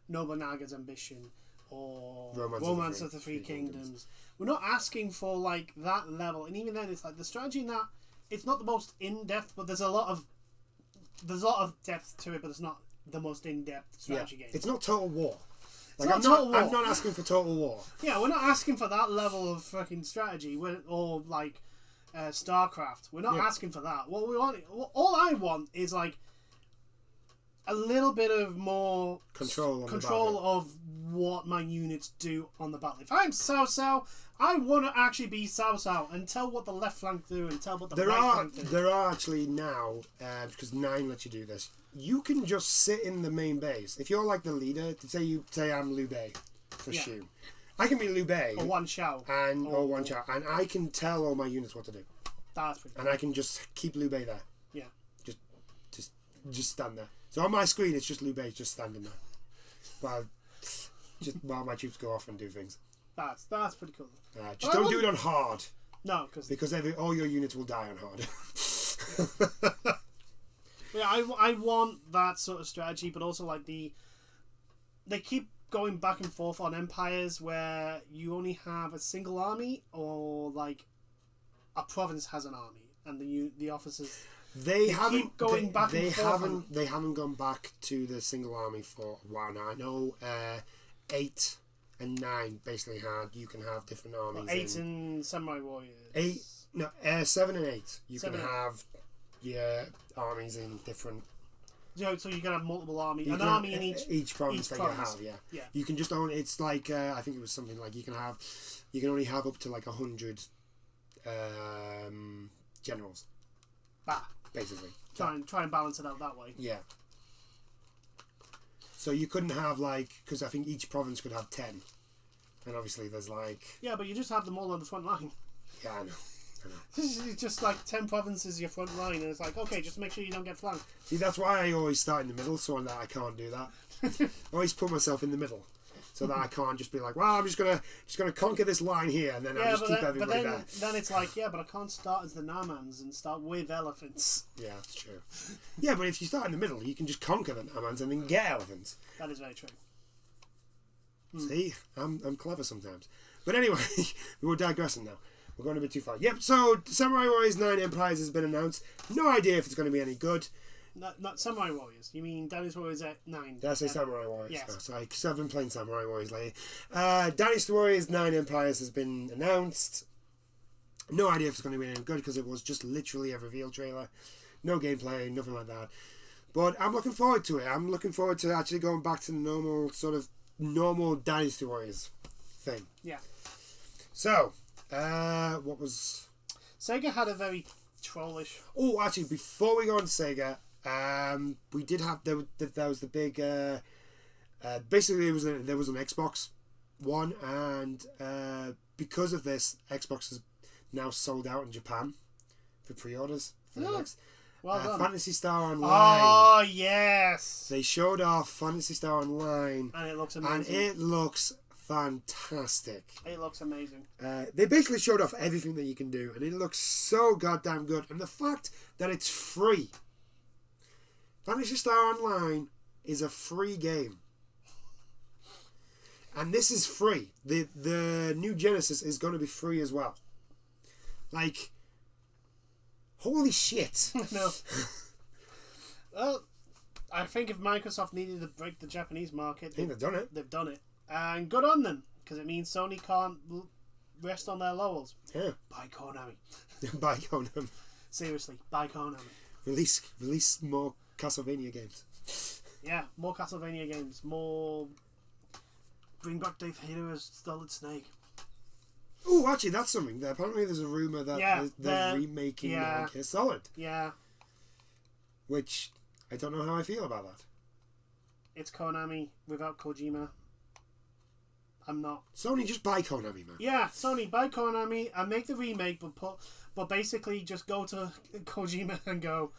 Nobunaga's Ambition or Romance of the Three Kingdoms. We're not asking for like that level, and even then, it's like the strategy in that it's not the most in depth, but there's a lot of depth to it, but it's not the most in depth strategy game. It's not Total War. Like I'm not asking for Total War. Yeah, we're not asking for that level of fucking strategy, or like StarCraft. We're not asking for that. What we want, all I want, is like a little bit of more control of what my units do on the battle. If I'm Cao, I want to actually be Cao and tell what the left flank do and tell what the right flank do. There are actually now, because 9 lets you do this, you can just sit in the main base. If you're like the leader, say I'm Liu Bei for Shu. I can be Liu Bei. Or Wan Shao. Or Wan Shao. And I can tell all my units what to do. That's pretty cool. And I can just keep Liu Bei there. Yeah. Just stand there. So on my screen, it's just Liu Bei just standing there. While my troops go off and do things. That's pretty cool. Just don't do it on hard. No, because all your units will die on hard. Yeah, I want that sort of strategy, but also like they keep going back and forth on empires where you only have a single army, or like a province has an army, and the officers they haven't going back they and forth. They haven't gone back to the single army for a while now. I know 8 and 9 basically you can have different armies. 8 in Samurai Warriors. 7 and 8 you 7 can have armies in different. So you can have multiple armies, an army in each province that province. You have. Yeah. You can just own. It's like I think it was something like you can only have up to like 100 generals. Basically. Try and balance it out that way. Yeah. So you couldn't have because I think each province could have 10, and obviously there's Yeah, but you just have them all on the front line. Yeah, I know. It's just like 10 provinces your front line, and it's like, okay, just make sure you don't get flanked. See, that's why I always start in the middle, so that I can't do that. I always put myself in the middle, so that I can't just be like, well, I'm just gonna conquer this line here, and then I'll just keep everybody there. But then it's like, yeah, but I can't start as the Namans and start with elephants. Yeah, that's true. Yeah, but if you start in the middle, you can just conquer the Namans and then get elephants. That is very true. See, I'm clever sometimes. But anyway, we're digressing now. We're going a bit too far. Yep, so Samurai Warriors 9 Empires has been announced. No idea if it's going to be any good. Not Samurai Warriors. You mean Dynasty Warriors at 9? Did I say Samurai Warriors? Yes. Oh, sorry, because I've been playing Samurai Warriors lately. Dynasty Warriors 9 Empires has been announced. No idea if it's going to be any good because it was just literally a reveal trailer. No gameplay, nothing like that. But I'm looking forward to it. I'm looking forward to actually going back to the normal Dynasty Warriors thing. Yeah. So, what was... Sega had a very trollish... Oh, actually, before we go on to Sega, we did have... There was the big... basically, there was an Xbox One, and because of this, Xbox is now sold out in Japan for pre-orders for the next... Well done. Phantasy Star Online. Oh, yes! They showed off Phantasy Star Online. And it looks amazing. And it looks fantastic. It looks amazing. They basically showed off everything that you can do, and it looks so goddamn good. And the fact that it's free. Phantasy Star Online is a free game. And this is free. The new Genesis is going to be free as well. Holy shit. No. Well, I think if Microsoft needed to break the Japanese market... I think they've done it. They've done it. And good on them, because it means Sony can't rest on their laurels. Yeah. Buy Konami. Buy Konami. Seriously, buy Konami. Release more Castlevania games. Yeah, more Castlevania games. More... Bring back Dave Hater as Solid Snake. Oh, actually, that's something. Apparently, there's a rumor that they're remaking Metal Gear Solid. Yeah. Which, I don't know how I feel about that. It's Konami without Kojima. I'm not. Sony, just buy Konami, man. Yeah, Sony, buy Konami and make the remake, but basically just go to Kojima and go,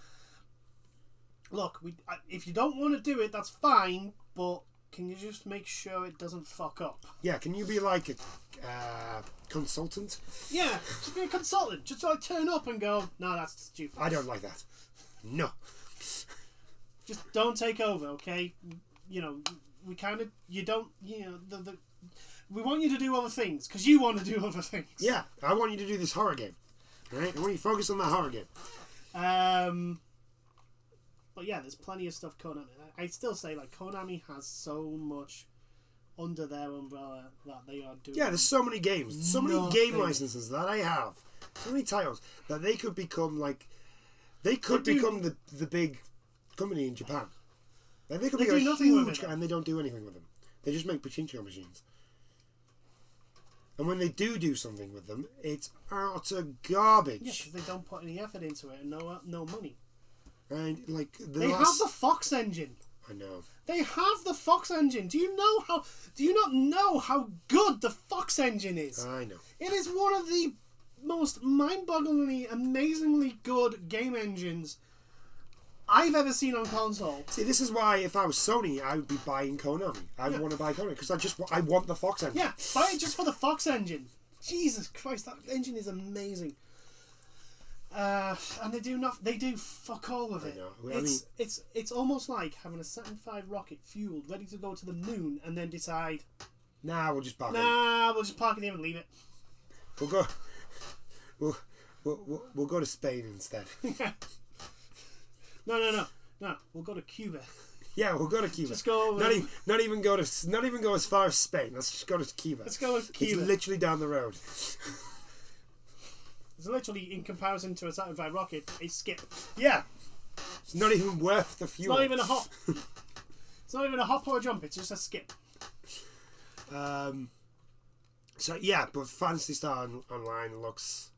look, if you don't want to do it, that's fine, but can you just make sure it doesn't fuck up? Yeah, can you be like a consultant? Yeah, just be a consultant. Just turn up and go, no, that's stupid. I don't like that. No. Just don't take over, okay? you don't, we want you to do other things because you want to do other things. Yeah, I want you to do this horror game. Right? I want you to focus on that horror game. But yeah, there's plenty of stuff Konami. I still say like Konami has so much under their umbrella that they are doing. Yeah, there's so many games, so many game licenses that I have, so many titles that they could become like, become the big company in Japan. Like they could be huge, and they don't do anything with them. They just make pachinko machines. And when they do something with them, it's utter garbage. Yeah, because they don't put any effort into it and no money. And like they have the Fox engine. I know. They have the Fox engine. Do you not know how good the Fox engine is? I know. It is one of the most mind-bogglingly, amazingly good game engines I've ever seen on console. See, this is why if I was Sony, I would be buying Konami. I would want to buy Konami because I want the Fox engine. Yeah, buy it just for the Fox engine. Jesus Christ, that engine is amazing. And they do fuck all with it. I know. It's almost like having a Saturn V rocket fueled, ready to go to the moon, and then decide, we'll just park it. We'll just park it here and leave it. We'll go. We'll go to Spain instead. No. We'll go to Cuba. Yeah, we'll go to Cuba. Just go. Not even go as far as Spain. Let's just go to Cuba. Let's go to Cuba. It's literally down the road. It's literally, in comparison to a Saturn V rocket, a skip. Yeah. It's not even worth the fuel. It's not even a hop. It's not even a hop or a jump. It's just a skip. So yeah, but Phantasy Star Online looks.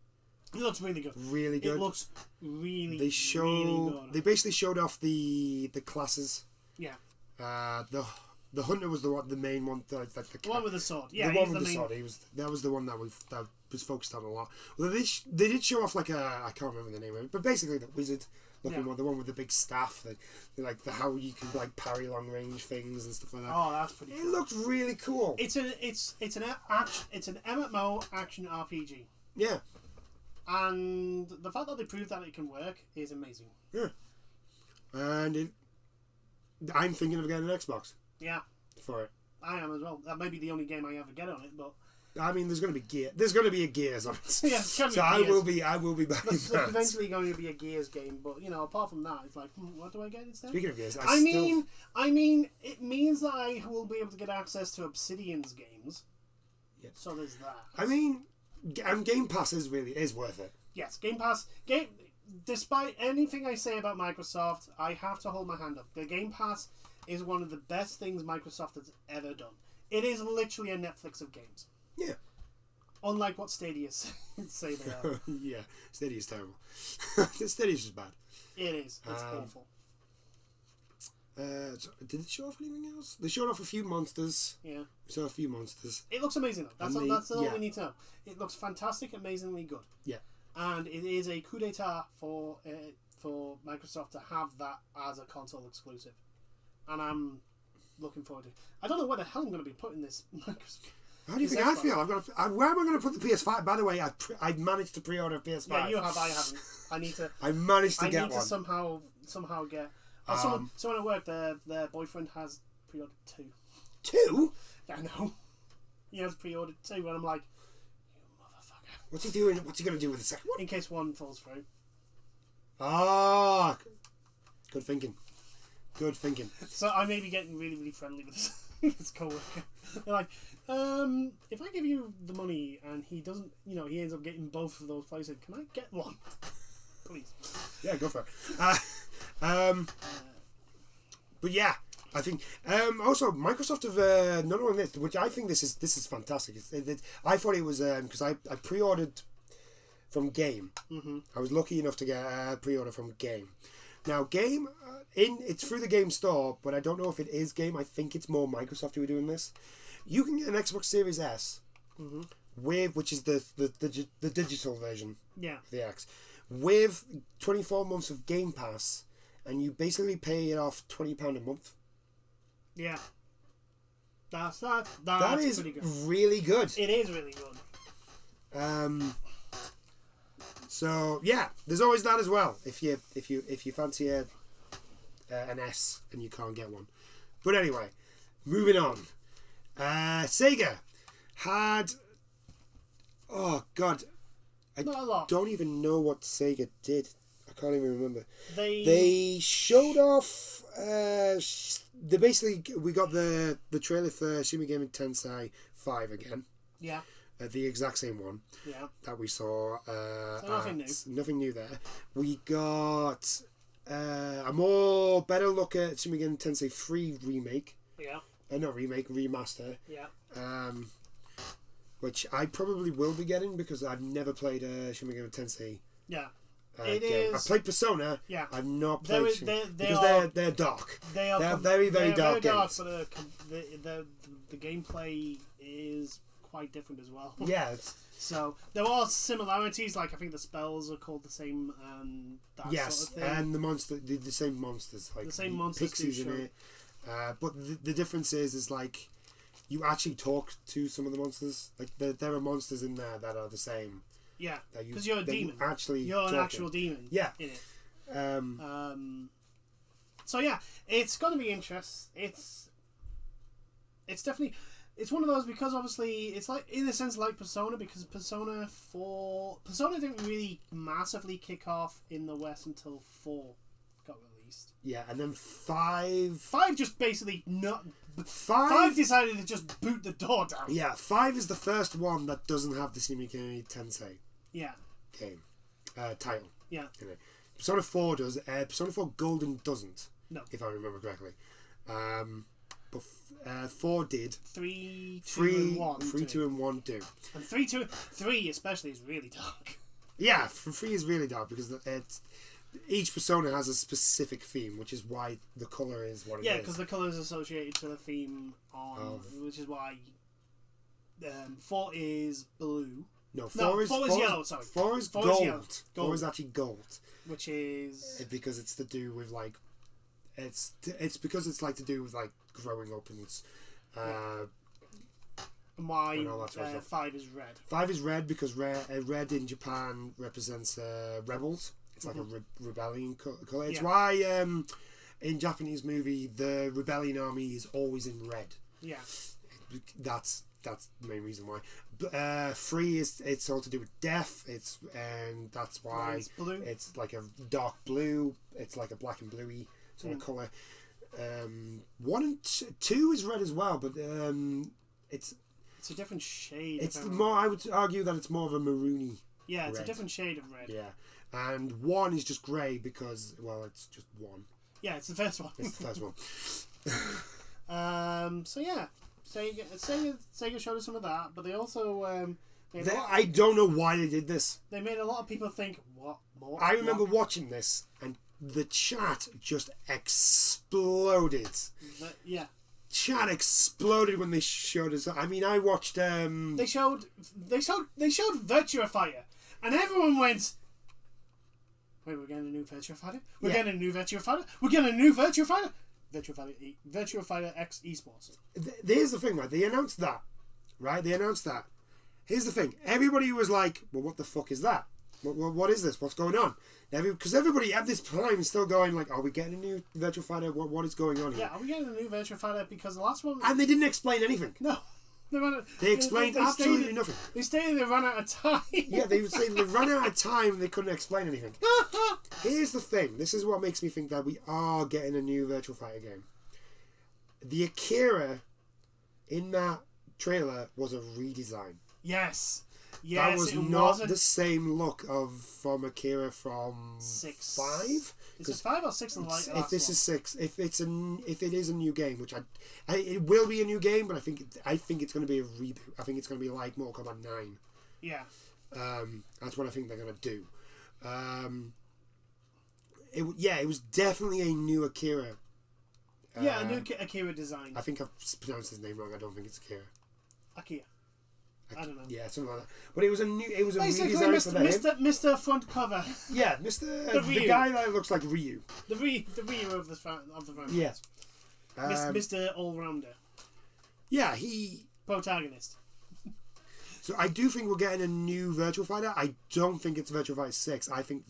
It looks really good. Really good. It looks really. Really good. They basically showed off the classes. Yeah. The hunter was the main one. The one with the sword. Yeah, the one with the sword. That was the one that was focused on a lot. Well, they did show off like I can't remember the name of it, but basically the wizard looking one, the one with the big staff, like how you can like parry long range things and stuff like that. Oh, that's pretty. It looked really cool. It's an MMO action RPG. Yeah. And the fact that they proved that it can work is amazing. Yeah. And I'm thinking of getting an Xbox. Yeah. For it. I am as well. That may be the only game I ever get on it, but I mean, there's going to be a Gears on it. Yeah, it's so I will be buying that. There's eventually going to be a Gears game, but apart from that, it's like, what do I get instead? Speaking of Gears, I mean, it means that I will be able to get access to Obsidian's games. Yeah. So there's that. I mean, Game Pass is worth it. Yes, Game Pass. Despite anything I say about Microsoft, I have to hold my hand up. The Game Pass is one of the best things Microsoft has ever done. It is literally a Netflix of games. Yeah. Unlike what Stadia say they are. Yeah, Stadia is terrible. Stadia's just bad. It is. It's awful. Did they show off anything else? They showed off a few monsters. Yeah. We saw a few monsters. It looks amazing though. That's all we need to know. It looks fantastic, amazingly good. Yeah. And it is a coup d'etat for Microsoft to have that as a console exclusive. And I'm looking forward to it. I don't know where the hell I'm going to be putting this Microsoft. How do you think I feel? Where am I going to put the PS5? By the way, I managed to pre-order a PS5. Yeah, you have. I haven't. I need to. I managed to get one. I need to somehow get. Someone at work, their boyfriend has pre-ordered 2. 2? I know. He has pre-ordered 2, and I'm like, you motherfucker. What's he doing? What's he going to do with the second one? In case one falls through. Ah, good thinking. Good thinking. So I may be getting really, really friendly with this co-worker. They're like, if I give you the money and he doesn't, he ends up getting both of those places, can I get one? Please. Yeah, go for it. But yeah, I think also Microsoft have not only this, which I think this is fantastic. I thought it was because I pre-ordered from Game. Mm-hmm. I was lucky enough to get a pre-order from Game. Now Game it's through the Game Store, but I don't know if it is Game. I think it's more Microsoft who are doing this. You can get an Xbox Series S which is the digital version. Yeah. Of the X with 24 months of Game Pass. And you basically pay it off £20 a month. Yeah. That's that is pretty good. Really good. It is really good. So yeah, there's always that as well. If you fancy an S and you can't get one. But anyway, moving on. Sega had... Oh, God. Not a lot. Don't even know what Sega did. I can't even remember. They showed off... they basically... We got the trailer for Shin Megami Tensei 5 again. Yeah. The exact same one. Yeah. That we saw. So nothing new. Nothing new there. We got a more better look at Shin Megami Tensei 3 remake. Yeah. Not remake, remaster. Yeah. Which I probably will be getting because I've never played Shin Megami Tensei. Yeah. It is. I played Persona. Yeah. I've not played they're dark. They're very, very dark games. But the gameplay is quite different as well. Yeah. So there are similarities, like I think the spells are called the same. That sort of thing. And the same monsters, like the same monsters, pixies in it. But the difference is like you actually talk to some of the monsters. Like there are monsters in there that are the same. Yeah, because you're a demon. You're an actual demon. Yeah. In it. So yeah, it's going to be interesting. It's definitely. It's one of those because obviously it's like in a sense like Persona because Persona didn't really massively kick off in the West until 4 got released. Yeah, and then 5 just basically not. 5 decided to just boot the door down. Yeah, 5 is the first one that doesn't have the Shin Megami Tensei game title. Yeah. Anyway, Persona 4 does. Persona 4 Golden doesn't. No. If I remember correctly. But 4 did. 3, 2, and 1. 3, 2, and 1 do. And 3 especially is really dark. Yeah, 3 is really dark because each Persona has a specific theme, which is why the colour is what it is. Yeah, because the colour is associated to the theme which is why 4 is blue. No, 4 is yellow, sorry. 4 is 4 gold. Is yellow. 4 is actually gold. Which is... Because it's to do with, like... It's because it's, like, to do with, like, growing up and... and why and all that sort of stuff. 5 is red. 5 is red because red in Japan represents rebels. It's like a rebellion colour. It's why in Japanese movie the rebellion army is always in red. Yeah. That's the main reason why. 3 it's all to do with death. And that's why it's blue. It's like a dark blue. It's like a black and bluey sort of colour. 1 and 2 is red as well, but it's a different shade. It's more. I would argue that it's more of a maroony. Yeah, it's red. a different shade of red. Yeah, and 1 is just grey because it's just 1. Yeah, it's the first one. It's the first one. So yeah, Sega showed us some of that, but they also I don't know why they did this. They made a lot of people think, what more? I remember watching this, and the chat just exploded. Yeah. Chat exploded when they showed us. I mean, I watched. They showed Virtua Fighter, and everyone went, "Wait, we're getting a new Virtua Fighter? We're getting a new Virtua Fighter? We're getting a new Virtua Fighter? Virtua Fighter X Esports." Here's the thing, right? They announced that, right? Here's the thing. Everybody was like, "Well, what the fuck is that? What is this? What's going on?" Because everybody at this time is still going like, "Are we getting a new Virtua Fighter? What is going on here?" Yeah, are we getting a new Virtua Fighter? Because the last one... And they didn't explain anything. No. They explained absolutely nothing. They stated they ran out of time. Yeah, they would say they ran out of time and they couldn't explain anything. Here's the thing. This is what makes me think that we are getting a new Virtua Fighter game. The Akira in that trailer was a redesign. Yes. That was not the same look from Akira from 6. 5. Is it 5 or 6 in the last If this is 6, if it is a new game, which it will be a new game, but I think it's going to be a reboot. I think it's going to be like Mortal Kombat 9. Yeah. That's what I think they're going to do. It was definitely a new Akira. Yeah, a new Akira design. I think I've pronounced his name wrong. I don't think it's Akira. Akira. I don't know. Yeah, something like that. But it was a basically redesign for them. Mr. Front Cover. Yeah, the guy that looks like Ryu. The Ryu of the franchise. Yeah. Mr. All Rounder. Yeah, he protagonist. So I do think we're getting a new Virtua Fighter. I don't think it's Virtua Fighter 6. I think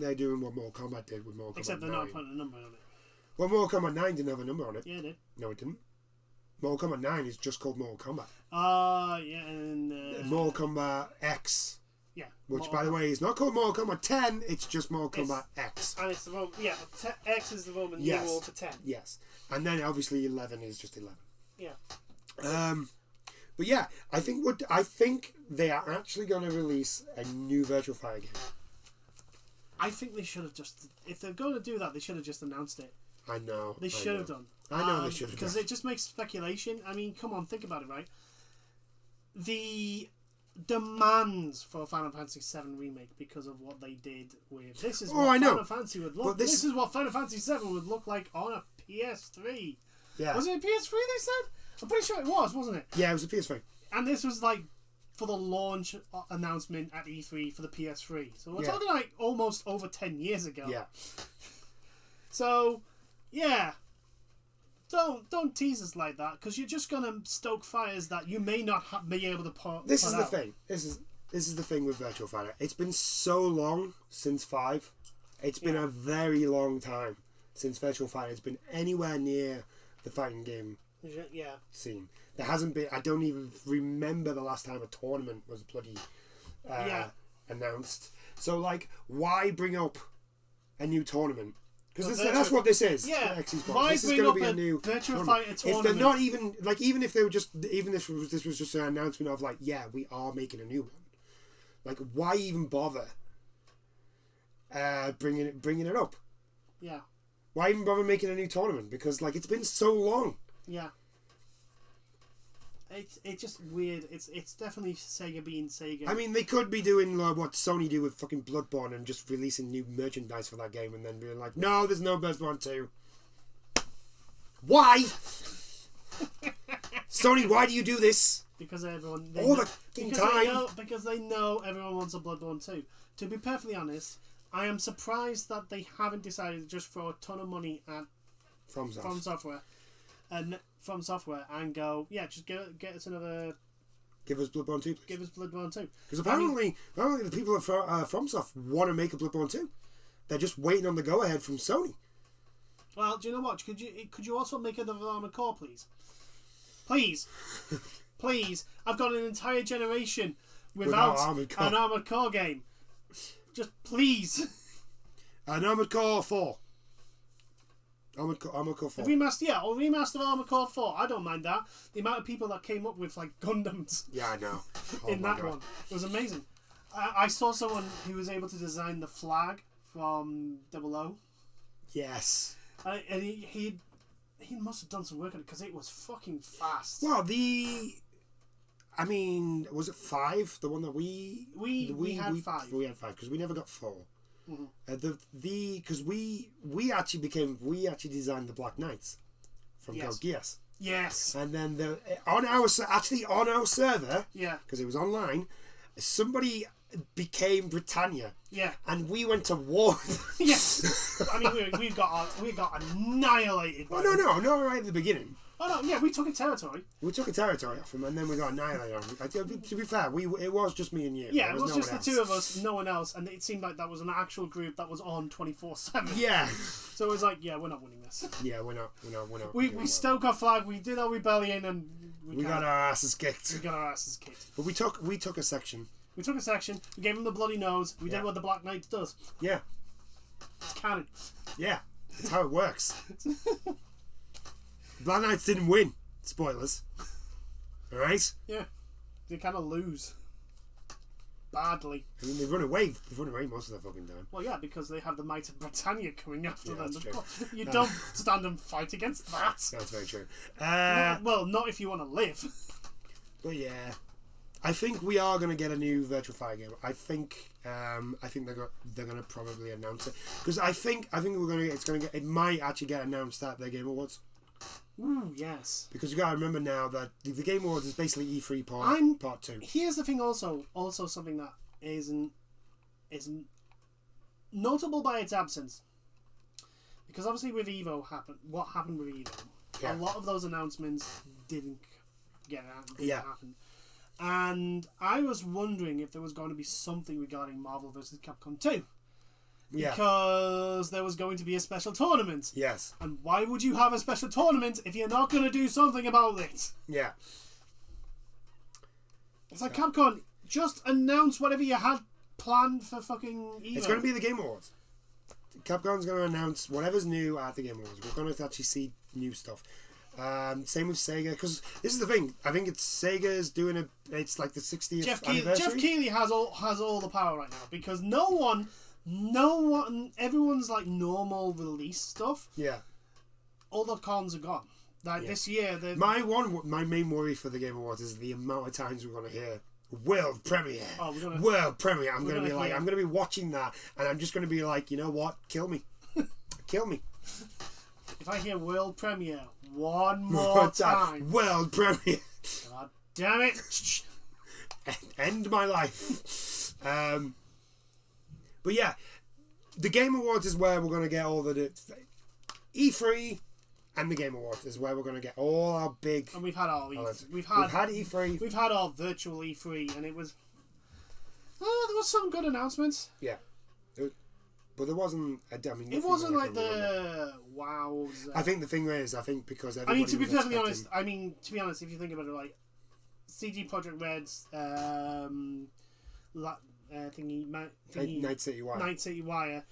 they're doing what Mortal Kombat did with Mortal Kombat 9. Except they're not putting a number on it. Well, Mortal Kombat 9 didn't have a number on it. Yeah, it did. No, it didn't. Mortal Kombat 9 is just called Mortal Kombat. Yeah, and Mortal Kombat X. Yeah. Which, by the way, is not called Mortal Kombat 10, it's just Mortal Kombat X. And it's the X is the Roman numeral for 10. Yes. And then, obviously, 11 is just 11. Yeah. But yeah, I think they are actually going to release a new Virtual Fighter game. I think they should have just... If they're going to do that, they should have just announced it. I know. They should have done. I know they should have done. Because it just makes speculation. I mean, come on, think about it, right? The demands for a Final Fantasy VII remake because of what they did with... This is what Final Fantasy would look... This is what Final Fantasy VII would look like on a PS3. Yeah. Was it a PS3 they said? I'm pretty sure it was, wasn't it? Yeah, it was a PS3. And this was like for the launch announcement at E3 for the PS3. So we're talking like almost over 10 years ago. Yeah. So, yeah. Don't tease us like that, because you're just gonna stoke fires that you may not be able to put. This is the thing. This is the thing with Virtual Fighter. It's been so long since 5. It's been a very long time since Virtual Fighter has been anywhere near the fighting game scene. There hasn't been. I don't even remember the last time a tournament was bloody announced. So like, why bring up a new tournament? Because that's what this is. Yeah. Why this bring is up a new Virtual Fighter tournament? If they're not even like, even if they were just, even if this was just an announcement of like, yeah, we are making a new one. Like, why even bother bringing it up? Yeah. Why even bother making a new tournament? Because like, it's been so long. Yeah. It's just weird. It's definitely Sega being Sega. I mean, they could be doing what Sony do with fucking Bloodborne and just releasing new merchandise for that game and then being like, no, there's no Bloodborne 2. Why? Sony, why do you do this? Because everyone... Because they know everyone wants a Bloodborne 2. To be perfectly honest, I am surprised that they haven't decided to just throw a ton of money at From Software and go, yeah, just get us another... Give us Bloodborne 2, please. Give us Bloodborne 2. Because apparently the people at FromSoft want to make a Bloodborne 2. They're just waiting on the go-ahead from Sony. Well, do you know what? Could you also make another Armored Core, please? Please. Please. I've got an entire generation without an Armored Core game. Just please. An Armored Core 4. Armored Core 4. Remaster Armored Core 4. I don't mind that. The amount of people that came up with like Gundams. Yeah, I know. In that one, it was amazing. I saw someone who was able to design the flag from 00. Yes. And he must have done some work on it because it was fucking fast. Well, was it 5? The one that we had 5. We had 5 because we never got 4. Mm-hmm. Because we actually designed the Black Knights from Code Geass. Yes. And then on our server, because it was online, somebody became Britannia. Yeah. And we went to war. Yes. I mean, we got annihilated. Oh no, right at the beginning. Oh no, yeah, we took a territory. We took a territory off him, and then we got annihilated. To be fair, it was just me and you. Yeah, it was just the two of us, no one else, and it seemed like that was an actual group that was on 24/7. Yeah. So it was like, yeah, we're not winning this. Yeah, we're not. We stoked our flag. We did our rebellion, and we got our asses kicked. But we took a section. We took a section. We gave him the bloody nose. We did what the Black Knight does. Yeah. It's canon. Yeah, that's how it works. Black Knights didn't win. Spoilers. Alright? Yeah. They kind of lose. Badly. I mean, they run away most of the fucking time. Well, yeah, because they have the might of Britannia coming after them. That's true. You don't stand and fight against that. That's very true. Well, not if you want to live. But yeah. I think we are going to get a new Virtual Fighter game. I think they're going to probably announce it because I think it might actually get announced at their Game Awards. Ooh, yes. Because you got to remember now that the Game Awards is basically E3 part 2. Here's the thing also something that isn't notable by its absence. Because obviously with what happened with Evo, a lot of those announcements didn't happen. And I was wondering if there was going to be something regarding Marvel vs. Capcom 2. Yeah. Because there was going to be a special tournament. Yes. And why would you have a special tournament if you're not going to do something about it? Yeah. It's like Capcom, just announce whatever you had planned for fucking EVO. It's going to be the Game Awards. Capcom's going to announce whatever's new at the Game Awards. We're going to actually see new stuff. Same with Sega, because this is the thing. I think it's Sega's doing it's like the 60th anniversary. Jeff Keighley has all the power right now, because no one, everyone's like normal release stuff. Yeah. All the cons are gone. Like this year, my main worry for the Game Awards is the amount of times we're going to hear world premiere. World premiere. I'm going to be watching that, and I'm just going to be like, you know what? Kill me, kill me. If I hear world premiere one more time, world premiere. God damn it! End my life. But yeah, the Game Awards is where we're going to get all the E3. And the Game Awards is where we're going to get all our big... And we've had our we've had E3. We've had our virtual E3, and it was... there was some good announcements. Yeah. But there wasn't... it wasn't like the wows. I think the thing is, because everybody to be perfectly honest, if you think about it, like, CG Projekt Red's... Night City Wire. Night City Wire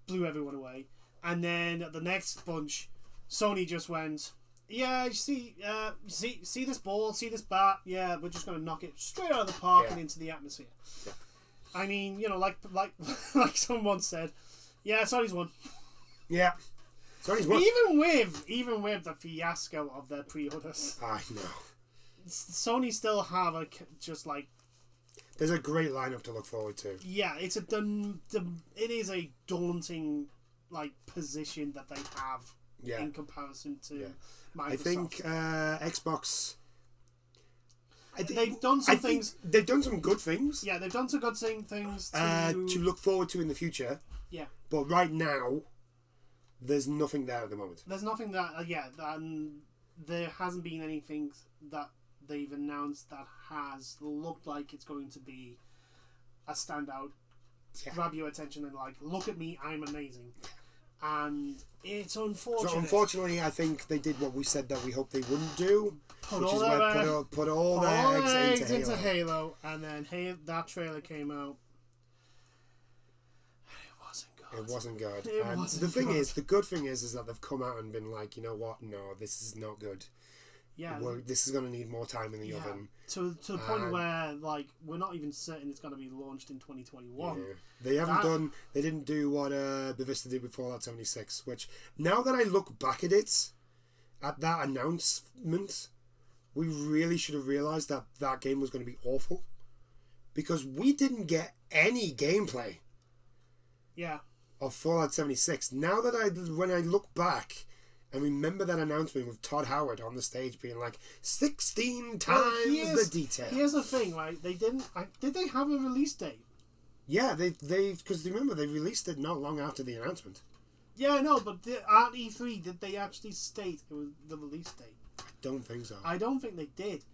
blew everyone away. And then the next bunch... Sony just went, yeah, see this ball, see this bat, yeah, we're just going to knock it straight out of the park and into the atmosphere. Yeah. I mean, you know, like someone said, yeah, Sony's won. Yeah, Sony's won. Even with the fiasco of their pre-orders, I know. Sony still have there's a great lineup to look forward to. Yeah, it is a daunting position that they have. Yeah. In comparison to Microsoft. I think Xbox... they've done some things... They've done some good things. Yeah, they've done some good things to look forward to in the future. Yeah. But right now, there's nothing there at the moment. There's nothing that... and there hasn't been anything that they've announced that has looked like it's going to be a standout, grab your attention and look at me, I'm amazing. And it's unfortunate. So unfortunately, I think they did what we said that we hoped they wouldn't do, put all their eggs into Halo. And then that trailer came out. It wasn't good. The good thing is that they've come out and been like, you know what? No, this is not good. Yeah, this is going to need more time in the oven. To the point where we're not even certain it's going to be launched in 2021. Yeah. They didn't do what Bethesda did with Fallout 76. Which now that I look back at it, at that announcement, we really should have realized that game was going to be awful, because we didn't get any gameplay. Yeah. Of Fallout 76. Now that when I look back. And remember that announcement with Todd Howard on the stage being like 16 times the detail. Here's the thing, right? They didn't. Did they have a release date? Yeah, they because remember they released it not long after the announcement. Yeah, no, but at E3 did they actually state it was the release date? I don't think so. I don't think they did.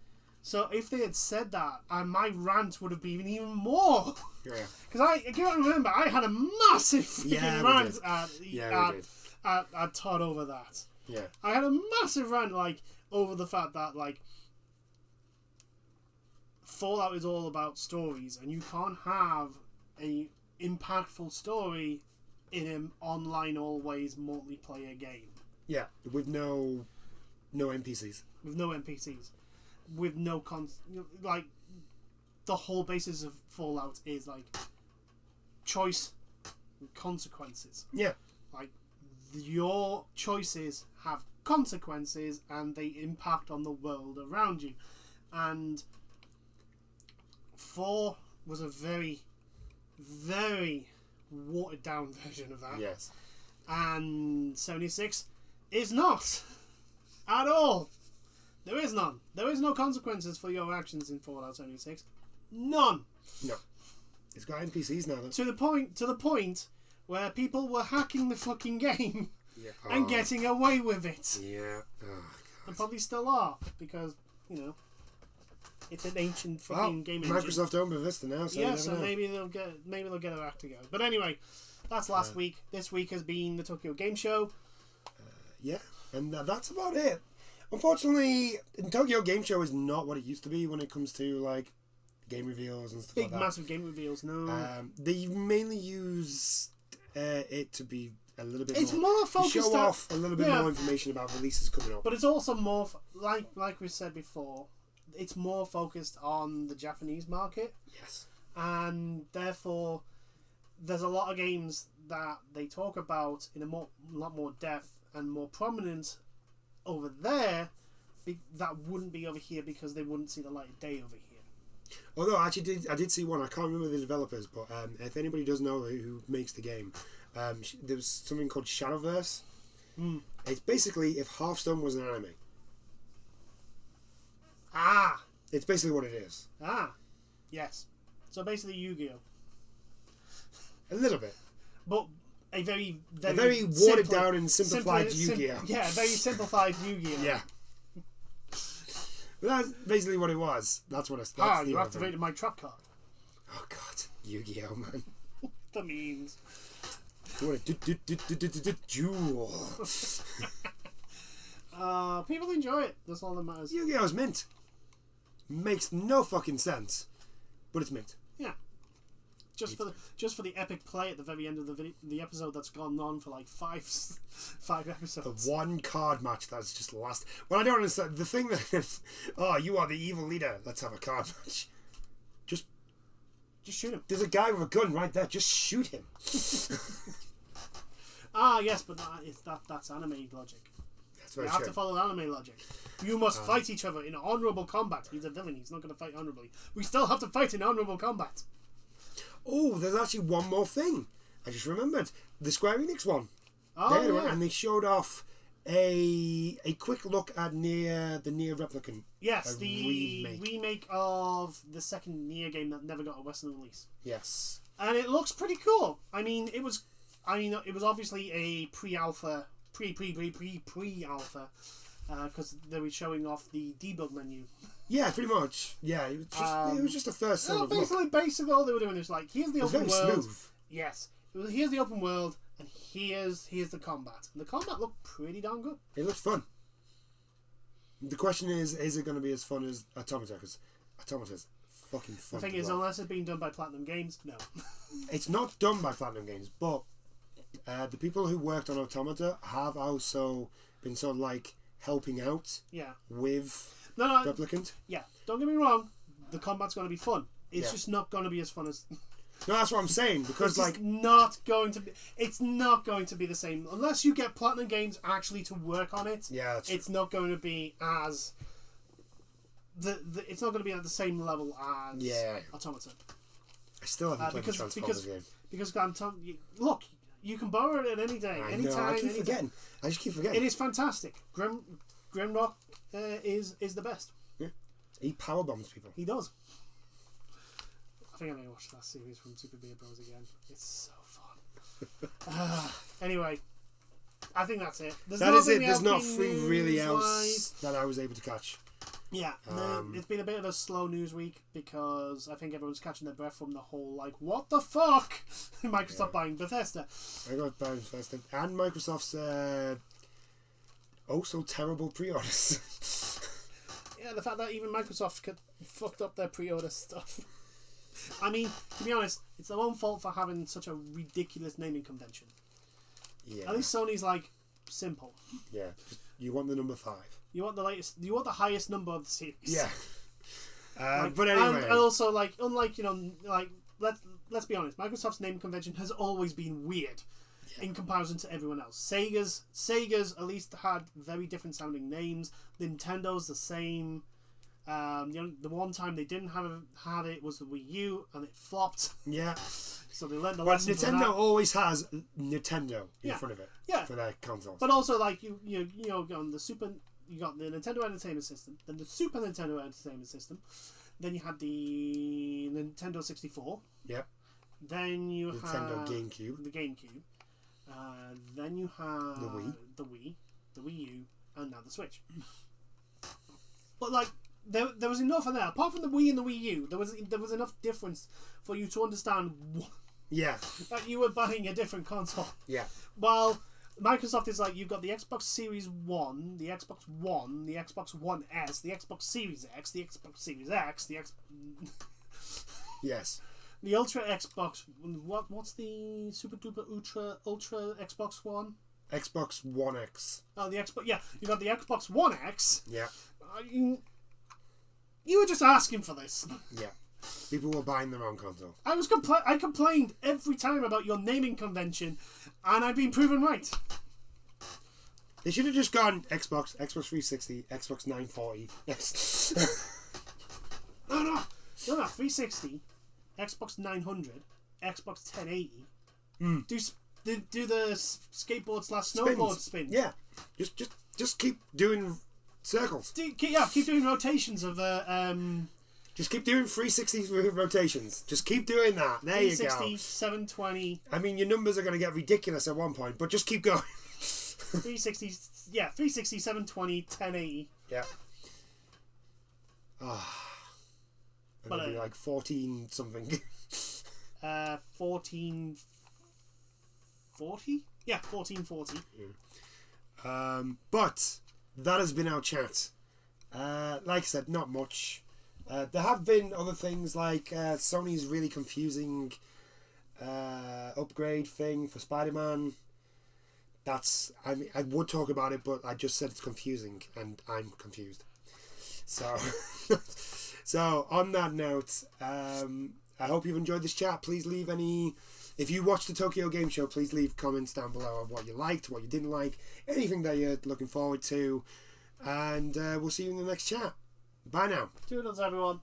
So if they had said that, my rant would have been even more. Yeah. Because I can't remember. I had a massive freaking rant at Todd over that. Yeah. I had a massive rant over the fact that Fallout is all about stories, and you can't have a impactful story in an online always multiplayer game. Yeah, with no NPCs. With no NPCs. With no the whole basis of Fallout is choice and consequences. Yeah. Your choices have consequences and they impact on the world around you. And 4 was a very, very watered down version of that. Yes. And 76 is not at all. There is none. There is no consequences for your actions in Fallout 76. None. No. It's got NPCs now, though. To the point where people were hacking the fucking game and getting away with it. Yeah. And probably still are, because, it's an ancient fucking game engine. Microsoft owned Bethesda now, so yeah, so maybe they'll get their act together. But anyway, That's last week. This week has been the Tokyo Game Show. Yeah, and that's about it. Unfortunately, Tokyo Game Show is not what it used to be when it comes to like game reveals and stuff like that. Big, massive game reveals. No, they mainly use it to be a little bit. It's more focused to show off a little bit more information about releases coming up. But it's also more like we said before. It's more focused on the Japanese market. Yes, and therefore, there's a lot of games that they talk about in a lot more depth and more prominent over there that wouldn't be over here because they wouldn't see the light of day over here. Although I did see one. I can't remember the developers, but if anybody does know who makes the game, there was something called Shadowverse. It's basically if Hearthstone was an anime. It's basically what it is. Yes. So basically Yu-Gi-Oh. A little bit. But a very watered down and simplified Yu-Gi-Oh. Yeah, a very simplified Yu-Gi-Oh. Yeah. But that's basically what it was. That's what I. You activated my trap card. Oh God, Yu-Gi-Oh, man. The memes. What a jewel. People enjoy it. That's all that matters. Yu-Gi-Oh's mint. Makes no fucking sense, but it's mint. Yeah. Just for the epic play at the very end of the episode that's gone on for like five episodes. The one card match that's just last. Well, I don't understand the thing that is, you are the evil leader. Let's have a card match. Just shoot him. There's a guy with a gun right there. Just shoot him. Yes, but that's anime logic. That's very you true. have to follow anime logic. You must fight each other in honourable combat. He's a villain. He's not going to fight honourably. We still have to fight in honourable combat. Oh, there's actually one more thing. I just remembered. The Square Enix one. Yeah. And they showed off a quick look at the Nier Replicant. Yes, the remake of the second Nier game that never got a Western release. Yes. And it looks pretty cool. It was obviously a pre-alpha, pre-alpha, because they were showing off the debug menu. Yeah, pretty much. Yeah, it was just a first sort of look. Basically all they were doing is like, here's the open world. Smooth. Yes. Here's the open world, and here's the combat. And the combat looked pretty darn good. It looks fun. The question is it going to be as fun as Automata? Because Automata's fucking fun. The thing is, unless it's being done by Platinum Games, no. It's not done by Platinum Games, but the people who worked on Automata have also been sort of like helping out with Replicant. Yeah, don't get me wrong, the combat's going to be fun. It's just not going to be as fun as... No, that's what I'm saying, because it's not going to be the same unless you get Platinum Games actually to work on it. Yeah, it's not going to be as it's not going to be at the same level as Automata. I still haven't played the Transformers game because I'm telling you, look, you can borrow it at any day, anytime. I keep forgetting. I just keep forgetting. It is fantastic. Grimrock is the best. Yeah, he power bombs people. He does. I think I'm going to watch that series from Super Beer Bros again. It's so fun. Anyway, I think that's it. That is it. There's nothing really else that I was able to catch. Yeah, it's been a bit of a slow news week because I think everyone's catching their breath from the whole, like, what the fuck? Microsoft buying Bethesda. I got buying Bethesda. And Microsoft's so terrible pre-orders. Yeah, the fact that even Microsoft fucked up their pre-order stuff. I mean, to be honest, it's their own fault for having such a ridiculous naming convention. Yeah. At least Sony's like simple. Yeah. You want the number 5. You want the latest. You want the highest number of the series. Yeah. Like, but anyway, and also unlike let's be honest, Microsoft's naming convention has always been weird in comparison to everyone else. Sega's at least had very different sounding names. Nintendo's the same. The one time they didn't have it was the Wii U, and it flopped. Yeah. So they learned the lesson. Nintendo always has Nintendo in front of it. Yeah. For their consoles. But also, like you on the Super, you got the Nintendo Entertainment System, then the Super Nintendo Entertainment System, then you had the Nintendo 64. Yep. Then you had Nintendo GameCube. The GameCube. Then you had the Wii, the Wii U, and now the Switch. But like. There was enough of that. Apart from the Wii and the Wii U, there was enough difference for you to understand Yeah. That you were buying a different console. Yeah. While Microsoft is like, you've got the Xbox Series One, the Xbox One, the Xbox One S, the Xbox Series X, the Xbox Series X, Yes. the Ultra Xbox. What's the Super Duper Ultra Xbox One? Xbox One X. Oh, the Xbox. Yeah, you got the Xbox One X. Yeah. You were just asking for this. Yeah. People were buying the wrong console. I complained every time about your naming convention, and I've been proven right. They should have just gone Xbox 360, Xbox 940. Yes. No, 360, Xbox 900, Xbox 1080. Do the skateboard / snowboard spins. Yeah. Just keep doing circles. Keep doing rotations of Just keep doing 360 rotations. Just keep doing that. There you go. 360, 720. I mean, your numbers are going to get ridiculous at one point, but just keep going. 360, 720, 1080. Yeah. And But, it'll be like 14 something. 1440? Yeah, 1440. But that has been our chat. Like I said, not much. There have been other things like Sony's really confusing upgrade thing for Spider-Man. I would talk about it, but I just said it's confusing, and I'm confused. So, so on that note, I hope you've enjoyed this chat. Please leave any. If you watched the Tokyo Game Show, please leave comments down below of what you liked, what you didn't like, anything that you're looking forward to, and we'll see you in the next chat. Bye now. Toodles, everyone.